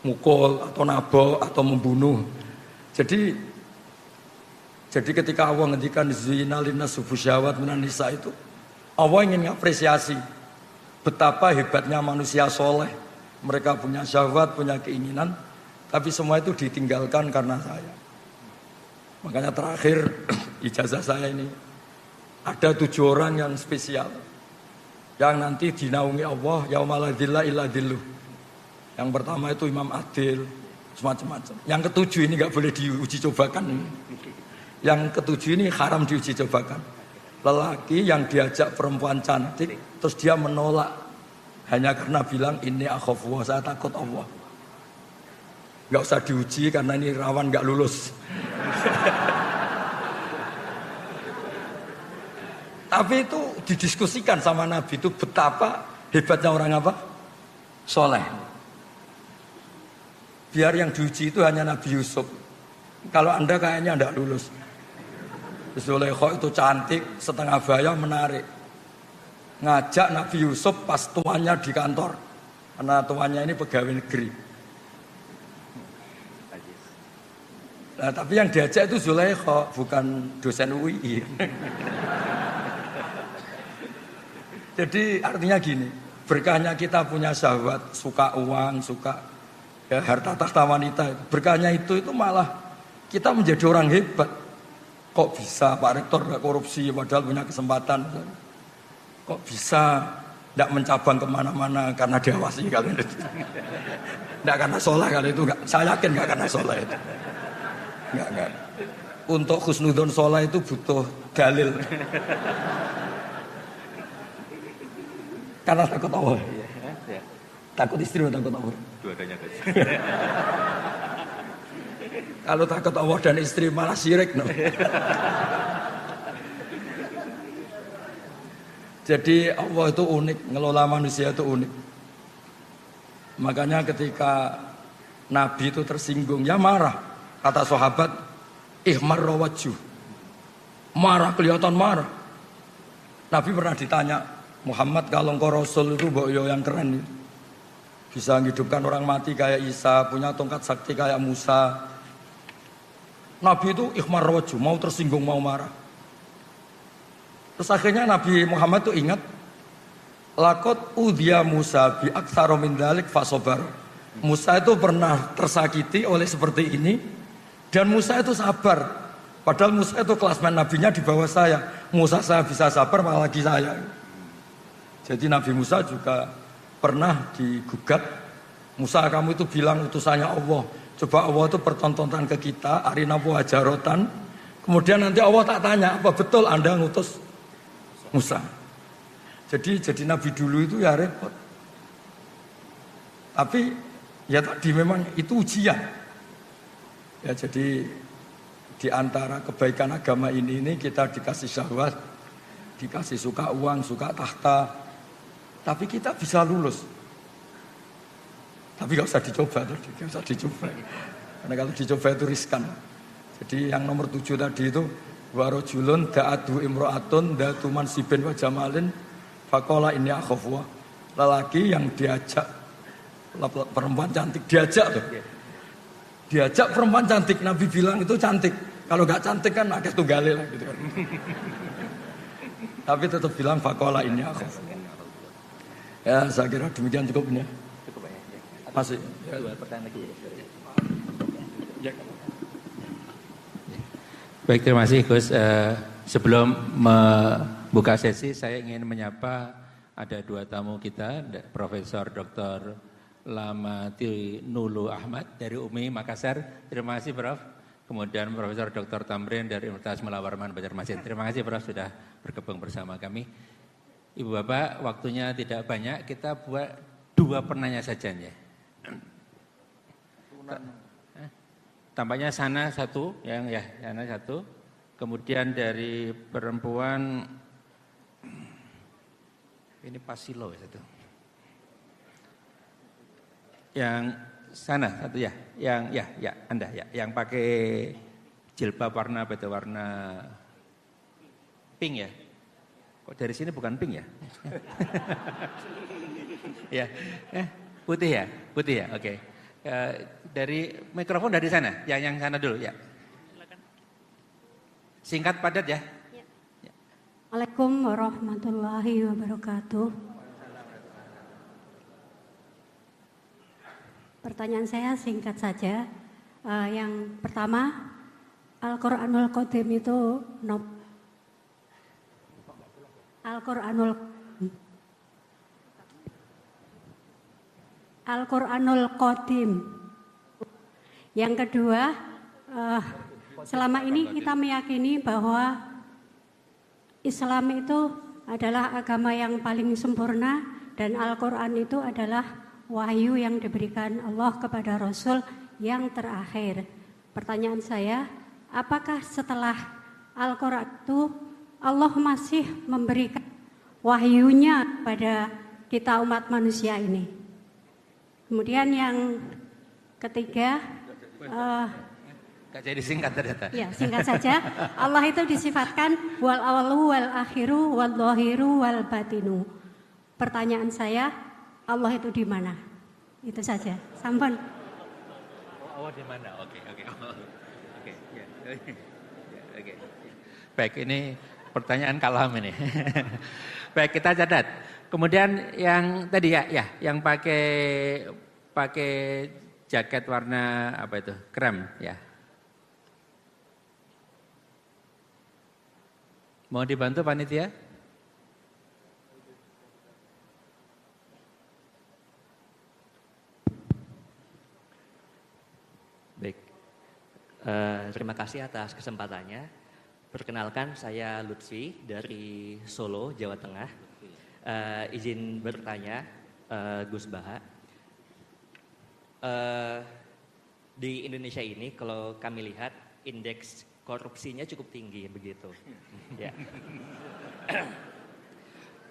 mukul atau nabok atau membunuh. Jadi ketika Allah ngendikan zina linnas syahwat minan nisa itu, Allah ingin mengapresiasi betapa hebatnya manusia soleh. Mereka punya syahwat, punya keinginan, tapi semua itu ditinggalkan karena saya. Makanya terakhir ijazah saya ini ada 7 orang yang spesial, yang nanti dinaungi Allah yaumala dzilla illa dzilluh. Yang pertama itu Imam Adil, semacam-macam. Yang ketujuh ini nggak boleh diuji cobakan. Yang ketujuh ini haram diuji cobakan. Lelaki yang diajak perempuan cantik, terus dia menolak hanya karena bilang ini akhafullah, saya takut Allah. Nggak usah diuji karena ini rawan nggak lulus. Tapi itu didiskusikan sama Nabi itu betapa hebatnya orang apa? Soleh. Biar yang diuji itu hanya Nabi Yusuf. Kalau Anda kayaknya tidak lulus. Zulaikha itu cantik, setengah baya menarik. Ngajak Nabi Yusuf pas tuannya di kantor. Karena tuannya ini pegawai negeri. Nah, tapi yang diajak itu Zulaikha, bukan dosen UI. Jadi artinya gini, berkahnya kita punya syahwat, suka uang, suka ya, harta tahta wanita. Berkahnya itu malah kita menjadi orang hebat. Kok bisa Pak Rektor gak korupsi padahal punya kesempatan? Kok bisa tidak mencabang kemana-mana karena diawasi kalian itu? Tidak karena soleh kali itu, saya yakin gak karena soleh itu. Enggak. Untuk husnudzon soleh itu butuh dalil. Karena takut Allah. Takut istri atau takut Allah? Dua-duanya guys. Kalau takut Allah dan istri malah syirik, no. Jadi Allah itu unik, ngelola manusia itu unik. Makanya ketika Nabi itu tersinggung, ya marah. Kata sahabat, ihmar wajhu. Marah, kelihatan marah. Nabi pernah ditanya, Muhammad kalau engkau Rasul itu boyo yang keren. Bisa menghidupkan orang mati kayak Isa, punya tongkat sakti kayak Musa. Nabi itu ihmar wajhu, mau tersinggung, mau marah. Terus akhirnya Nabi Muhammad itu ingat, lakot udhiya Musa bi aktsara min dzalik fasobar. Musa itu pernah tersakiti oleh seperti ini, dan Musa itu sabar. Padahal Musa itu kelasmen nabinya di bawah saya. Musa saya bisa sabar, apalagi saya. Jadi Nabi Musa juga pernah digugat. Musa, kamu itu bilang utusannya Allah. Coba Allah itu pertontonan ke kita, arina wajarotan. Kemudian nanti Allah tak tanya, apa betul Anda ngutus Musa? Jadi Nabi dulu itu ya repot. Tapi ya tadi memang itu ujian. Ya jadi di antara kebaikan agama ini kita dikasih syahwat, dikasih suka uang, suka tahta. Tapi kita bisa lulus. Tapi gak usah dicoba, gak usah dicoba. Karena kalau dicoba itu riskan. Jadi yang nomor 7 tadi itu warojulun da'adu imro'atun da'atu mansibin wa jamalin faqala inni akhafwa. Lelaki yang diajak perempuan cantik diajak tuh. Diajak perempuan cantik, Nabi bilang itu cantik. Kalau nggak cantik kan akeh tunggale lah gitu kan. Tapi tetap bilang faqala inni akhafu. Ya, saya kira demikian cukup ini. Cukup ya. Masih. Dua pertanyaan lagi. Ya. Baik, terima kasih Gus. Sebelum membuka sesi, saya ingin menyapa ada dua tamu kita, Profesor Dr. Lamati Nulu Ahmad dari UMI Makassar. Terima kasih Prof. Kemudian Profesor Dr. Tamrin dari Universitas Mula Warman Banjarmasin. Terima kasih Prof sudah bergabung bersama kami. Ibu Bapak, waktunya tidak banyak, kita buat dua penanya saja ya. Tampaknya sana satu, sana satu. Kemudian dari perempuan ini Pasilo satu. Yang sana satu ya, Anda ya, yang pakai jilbab warna beda warna pink ya. Kok dari sini bukan pink ya? Ya, putih ya, oke. Dari mikrofon dari sana, yang sana dulu ya. Singkat padat ya. Assalamualaikum warahmatullahi wabarakatuh. Pertanyaan saya singkat saja. Yang pertama, Al-Qur'anul Qadim itu Al-Qur'anul Qadim. Yang kedua, selama ini kita meyakini bahwa Islam itu adalah agama yang paling sempurna dan Al-Qur'an itu adalah wahyu yang diberikan Allah kepada Rasul yang terakhir. Pertanyaan saya, apakah setelah Al-Qur'an itu Allah masih memberikan wahyunya pada kita umat manusia ini? Kemudian yang ketiga, Gak jadi singkat ternyata. Ya, singkat saja. Allah itu disifatkan wal awalu wal akhiru wal dhahiru wal batinu. Pertanyaan saya, Allah itu di mana? Itu saja. Sampun. Allah di mana? Oke. Oke. Baik, ini pertanyaan kalam ini. Baik, kita catat. Kemudian yang tadi yang pakai jaket warna apa itu? Krem ya. Mau dibantu panitia? Baik, terima kasih atas kesempatannya. Perkenalkan, saya Lutfi dari Solo, Jawa Tengah. Izin bertanya, Gus Baha. Di Indonesia ini kalau kami lihat indeks korupsinya cukup tinggi begitu. Ya.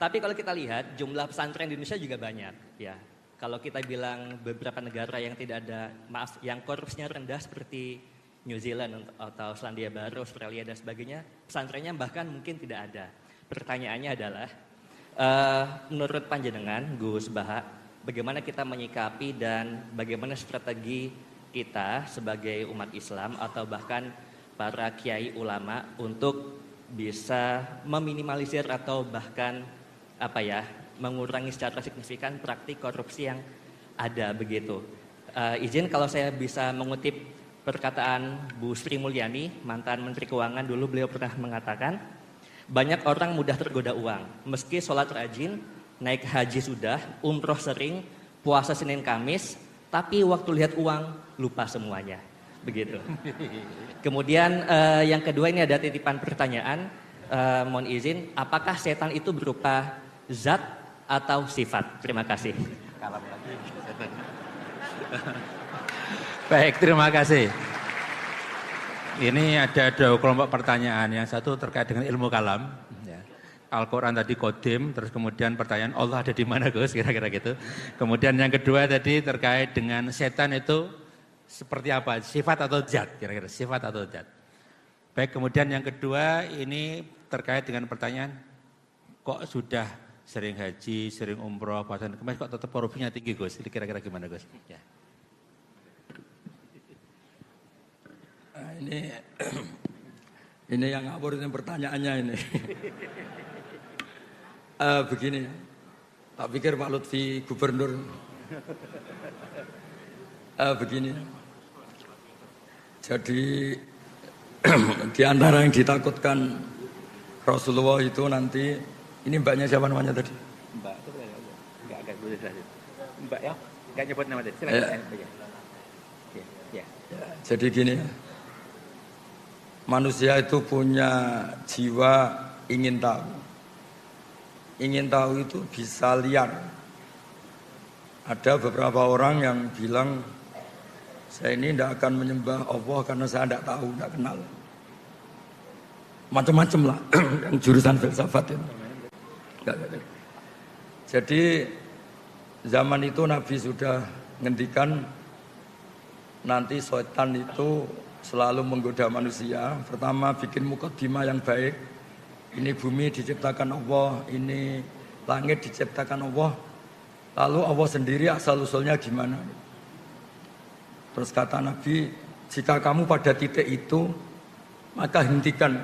Tapi kalau kita lihat jumlah pesantren di Indonesia juga banyak, ya. Kalau kita bilang beberapa negara yang yang korupsinya rendah seperti New Zealand atau Selandia Baru, Australia dan sebagainya, pesantrennya bahkan mungkin tidak ada. Pertanyaannya adalah, menurut panjenengan Gus Baha, bagaimana kita menyikapi dan bagaimana strategi kita sebagai umat Islam atau bahkan para kiai ulama untuk bisa meminimalisir atau bahkan mengurangi secara signifikan praktik korupsi yang ada begitu. Izin kalau saya bisa mengutip perkataan Bu Sri Mulyani, mantan Menteri Keuangan, dulu beliau pernah mengatakan, banyak orang mudah tergoda uang, meski sholat rajin, naik haji sudah, umroh sering, puasa Senin Kamis, tapi waktu lihat uang lupa semuanya, begitu. Kemudian yang kedua ini ada titipan pertanyaan, mohon izin, apakah setan itu berupa zat atau sifat? Terima kasih. Baik, terima kasih. Ini ada dua kelompok pertanyaan. Yang satu terkait dengan ilmu kalam. Ya. Al-Quran tadi kodim, terus kemudian pertanyaan Allah ada di mana Gus, kira-kira gitu. Kemudian yang kedua tadi terkait dengan setan itu seperti apa, sifat atau zat, kira-kira sifat atau zat. Baik, kemudian yang kedua ini terkait dengan pertanyaan, kok sudah sering haji, sering umroh, puasa kemis kok tetap korupsinya tinggi Gus? Kira-kira gimana Gus? Ya. Nah, ini yang ngawur ini pertanyaannya ini. Begini, tak pikir Pak Lutfi gubernur. Begini, jadi di antara yang ditakutkan Rasulullah itu nanti, ini mbaknya siapa namanya tadi? Mbak itu enggak boleh tadi. Mbak ya, enggak nyebut nama tadi. Silakan. Ya. Jadi gini, manusia itu punya jiwa ingin tahu. Ingin tahu itu bisa liar. Ada beberapa orang yang bilang, saya ini tidak akan menyembah Allah karena saya tidak tahu, tidak kenal. Macam-macam lah, yang jurusan filsafat itu. Jadi zaman itu Nabi sudah ngendikan nanti setan itu selalu menggoda manusia. Pertama bikin mukadimah yang baik. Ini bumi diciptakan Allah, ini langit diciptakan Allah. Lalu Allah sendiri asal-usulnya gimana? Terus kata Nabi, jika kamu pada titik itu, maka hentikan.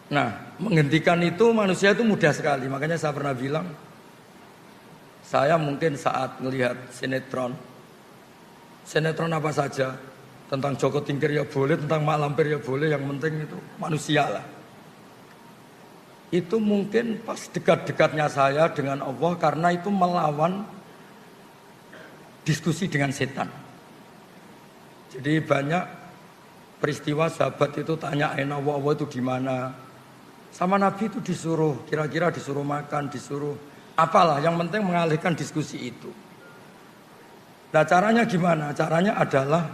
Nah, menghentikan itu manusia itu mudah sekali. Makanya saya pernah bilang, saya mungkin saat melihat sinetron apa saja, tentang Joko Tingkir ya boleh, tentang Mak Lampir ya boleh, yang penting itu manusia lah. Itu mungkin pas dekat-dekatnya saya dengan Allah, karena itu melawan diskusi dengan setan. Jadi banyak peristiwa sahabat itu tanyain Allah itu di mana. Sama Nabi itu disuruh, kira-kira disuruh makan, disuruh apalah, yang penting mengalihkan diskusi itu. Nah caranya gimana? Caranya adalah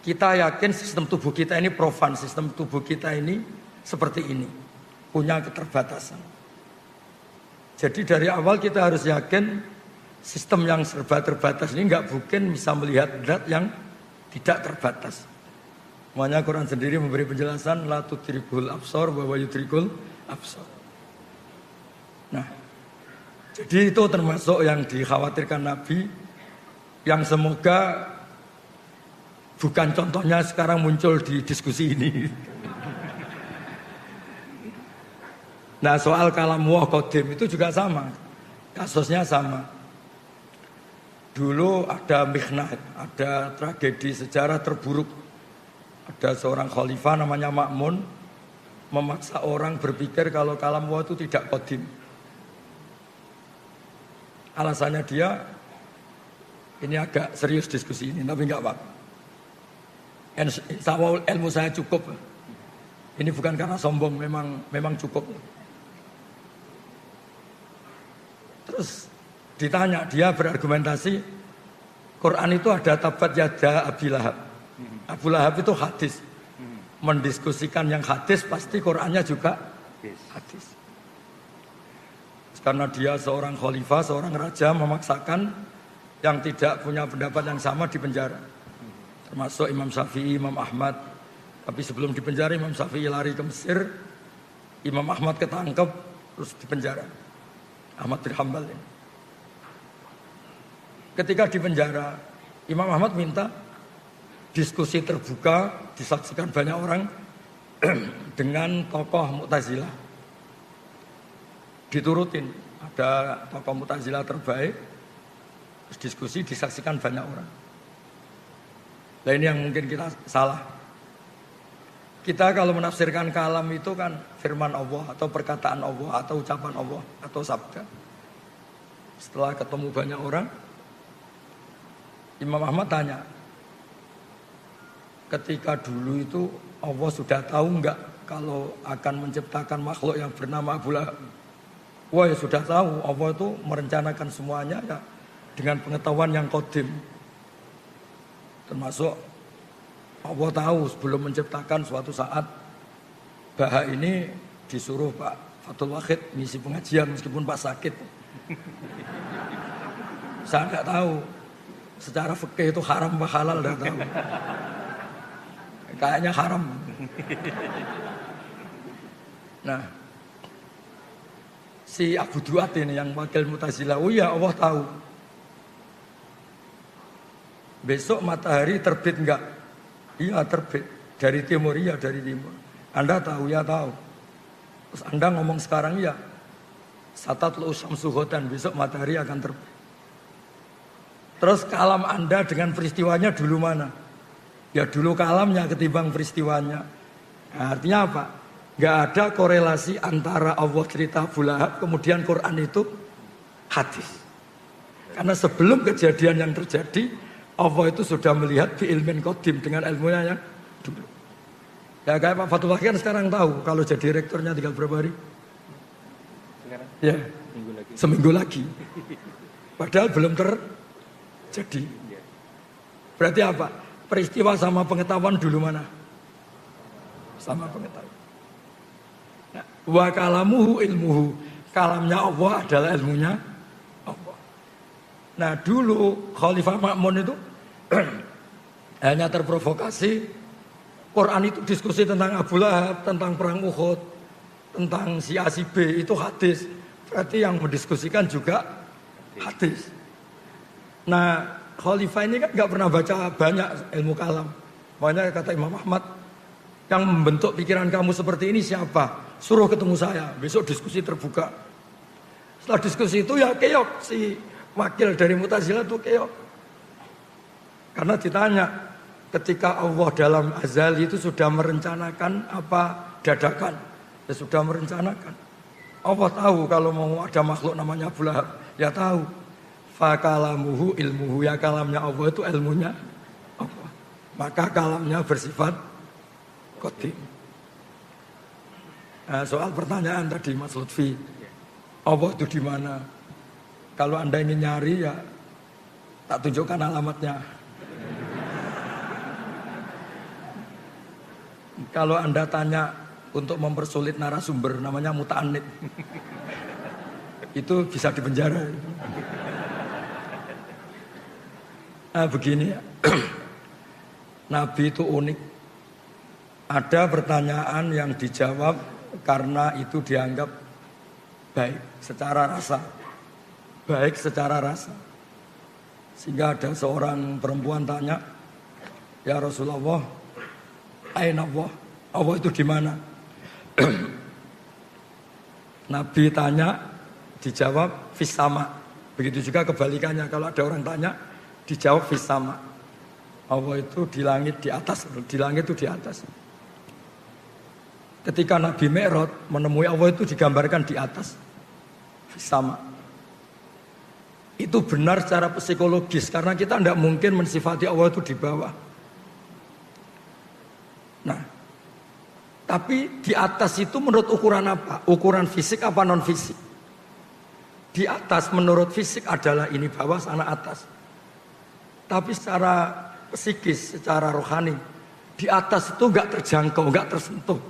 kita yakin sistem tubuh kita ini profan, sistem tubuh kita ini seperti ini, punya keterbatasan. Jadi dari awal kita harus yakin sistem yang serba terbatas ini nggak mungkin bisa melihat zat yang tidak terbatas. Makanya Quran sendiri memberi penjelasan la tudrikul absar wa yudrikul absar. Nah, jadi itu termasuk yang dikhawatirkan Nabi, yang semoga bukan contohnya sekarang muncul di diskusi ini. Nah, soal kalam wa qadim itu juga sama. Kasusnya sama. Dulu ada mihnah, ada tragedi sejarah terburuk. Ada seorang khalifah namanya Ma'mun memaksa orang berpikir kalau kalam wa itu tidak qadim. Alasannya dia, ini agak serius diskusi ini, tapi enggak apa-apa. Insya Allah ilmu saya cukup. Ini bukan karena sombong, memang cukup. Terus ditanya, dia berargumentasi, Quran itu ada tabat yada Abi Lahab. Abu Lahab itu hadis. Mendiskusikan yang hadis, pasti Qurannya juga hadis. Karena dia seorang khalifah, seorang raja memaksakan yang tidak punya pendapat yang sama di penjara. Termasuk Imam Syafi'i, Imam Ahmad. Tapi sebelum di penjara, Imam Syafi'i lari ke Mesir. Imam Ahmad ketangkep, terus di penjara. Ahmad bin Hanbal ini. Ketika di penjara, Imam Ahmad minta diskusi terbuka, disaksikan banyak orang dengan tokoh Mu'tazilah. Diturutin, ada tokoh Mu'tazilah terbaik, terus diskusi disaksikan banyak orang. Nah ini yang mungkin kita salah. Kita kalau menafsirkan kalam itu kan firman Allah atau perkataan Allah atau ucapan Allah atau sabda. Setelah ketemu banyak orang, Imam Ahmad tanya, ketika dulu itu Allah sudah tahu enggak kalau akan menciptakan makhluk yang bernama Abu Lahab? Wah ya sudah tahu, Allah itu merencanakan semuanya ya dengan pengetahuan yang qadim. Termasuk Allah tahu sebelum menciptakan suatu saat Baha ini disuruh Pak Fathul Wahid ngisi pengajian meskipun Pak sakit. Saya enggak tahu secara fikih itu haram apa halal, enggak tahu. Kayaknya haram. Nah, si Abu Duat ini yang wakil Mu'tazilah, oh ya Allah tahu. Besok matahari terbit enggak? Iya terbit. Dari timur, iya dari timur. Anda tahu? Ya tahu. Terus Anda ngomong sekarang ya, satatlu syamsu ghadan, besok matahari akan terbit. Terus kalam Anda dengan peristiwanya dulu mana? Ya dulu kalamnya ketimbang peristiwanya. Nah, artinya apa? Gak ada korelasi antara Allah cerita Abu Lahab kemudian Quran itu hadis. Karena sebelum kejadian yang terjadi, Allah itu sudah melihat bi ilmin qadim dengan ilmunya yang dulu. Ya kayak Pak Fatul Wahid kan sekarang tahu kalau jadi rektornya tinggal berapa hari? Sekarang? Ya, seminggu lagi. Padahal belum terjadi. Berarti apa? Peristiwa sama pengetahuan dulu mana? Sama pengetahuan. Nah, wa kalamuhu ilmuhu. Kalamnya Allah adalah ilmunya Allah. Nah dulu Khalifah Ma'mun itu hanya terprovokasi. Quran itu diskusi tentang Abu Lahab, tentang perang Uhud, tentang si A si B, itu hadis. Berarti yang mendiskusikan juga hadis. Nah Khalifah ini kan nggak pernah baca banyak ilmu kalam. Makanya kata Imam Ahmad, yang membentuk pikiran kamu seperti ini siapa? Suruh ketemu saya, besok diskusi terbuka. Setelah diskusi itu ya keok, si wakil dari Mu'tazilah itu keok. Karena ditanya, ketika Allah dalam azali itu sudah merencanakan apa dadakan? Ya sudah merencanakan. Allah tahu kalau mau ada makhluk namanya Abu Lahab, ya tahu. Fakalamuhu ilmuhu, ya kalamnya Allah itu ilmunya Allah. Maka kalamnya bersifat qadim. Nah, soal pertanyaan tadi Mas Lutfi, Allah itu di mana? Kalau Anda ingin nyari ya tak tunjukkan alamatnya. Kalau Anda tanya untuk mempersulit narasumber namanya muta'anid, itu bisa dipenjara. Nah begini ya, Nabi itu unik. Ada pertanyaan yang dijawab karena itu dianggap baik secara rasa. Baik secara rasa. Sehingga ada seorang perempuan tanya, ya Rasulullah, aina Allah? Allah itu di mana? Nabi tanya, dijawab fis sama. Begitu juga kebalikannya, kalau ada orang tanya, dijawab fis sama. Allah itu di langit di atas, di langit itu di atas. Ketika Nabi Mi'raj menemui Allah itu digambarkan di atas, fis sama. Itu benar secara psikologis, karena kita tidak mungkin mensifati Allah itu di bawah. Nah, tapi di atas itu menurut ukuran apa? Ukuran fisik apa non fisik? Di atas menurut fisik adalah ini bawah, sana atas. Tapi secara psikis, secara rohani, di atas itu enggak terjangkau, enggak tersentuh.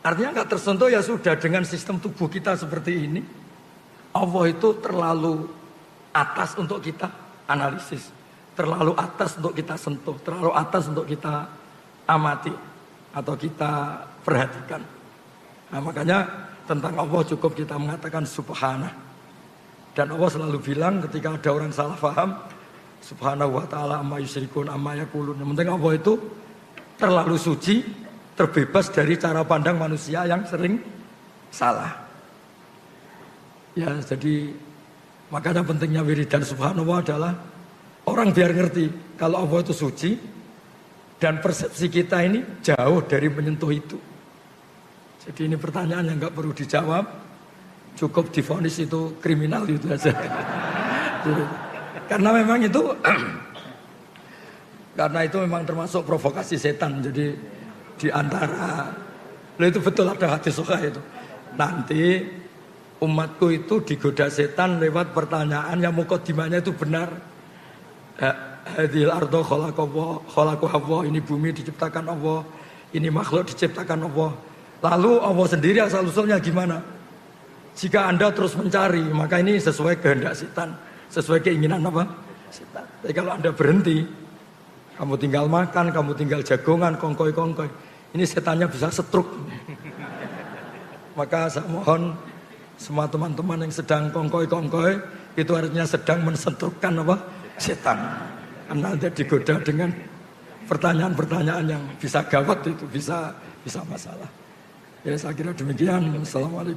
Artinya enggak tersentuh ya sudah, dengan sistem tubuh kita seperti ini, Allah itu terlalu atas untuk kita analisis, terlalu atas untuk kita sentuh, terlalu atas untuk kita amati atau kita perhatikan. Nah, makanya tentang Allah cukup kita mengatakan subhanah. Dan Allah selalu bilang ketika ada orang salah paham, subhanahu wa ta'ala amma yusyrikun amma yakulun. Yang penting Allah itu terlalu suci, terbebas dari cara pandang manusia yang sering salah. Ya, jadi makanya pentingnya wiridan subhanallah adalah orang biar ngerti kalau Allah itu suci dan persepsi kita ini jauh dari menyentuh itu. Jadi ini pertanyaan yang nggak perlu dijawab, cukup divonis itu kriminal itu aja. Karena memang itu karena itu memang termasuk provokasi setan. Jadi di antara itu betul ada hadis sahih itu. Nanti umatku itu digoda setan lewat pertanyaan yang mukadimahnya itu benar. Hadil ardo khalaqahu Allah, ini bumi diciptakan Allah, ini makhluk diciptakan Allah. Lalu Allah sendiri asal usulnya gimana? Jika Anda terus mencari, maka ini sesuai kehendak setan, sesuai keinginan apa? Setan. Tapi kalau Anda berhenti, kamu tinggal makan, kamu tinggal jagongan, kongkoy-kongkoy, Ini setannya bisa setruk. Maka saya mohon semua teman-teman yang sedang kongkoi-kongkoi itu artinya sedang mensetrukkan apa? Setan. Karena Anda digoda dengan pertanyaan-pertanyaan yang bisa gawat itu, bisa masalah. Ya saya kira demikian. Assalamualaikum.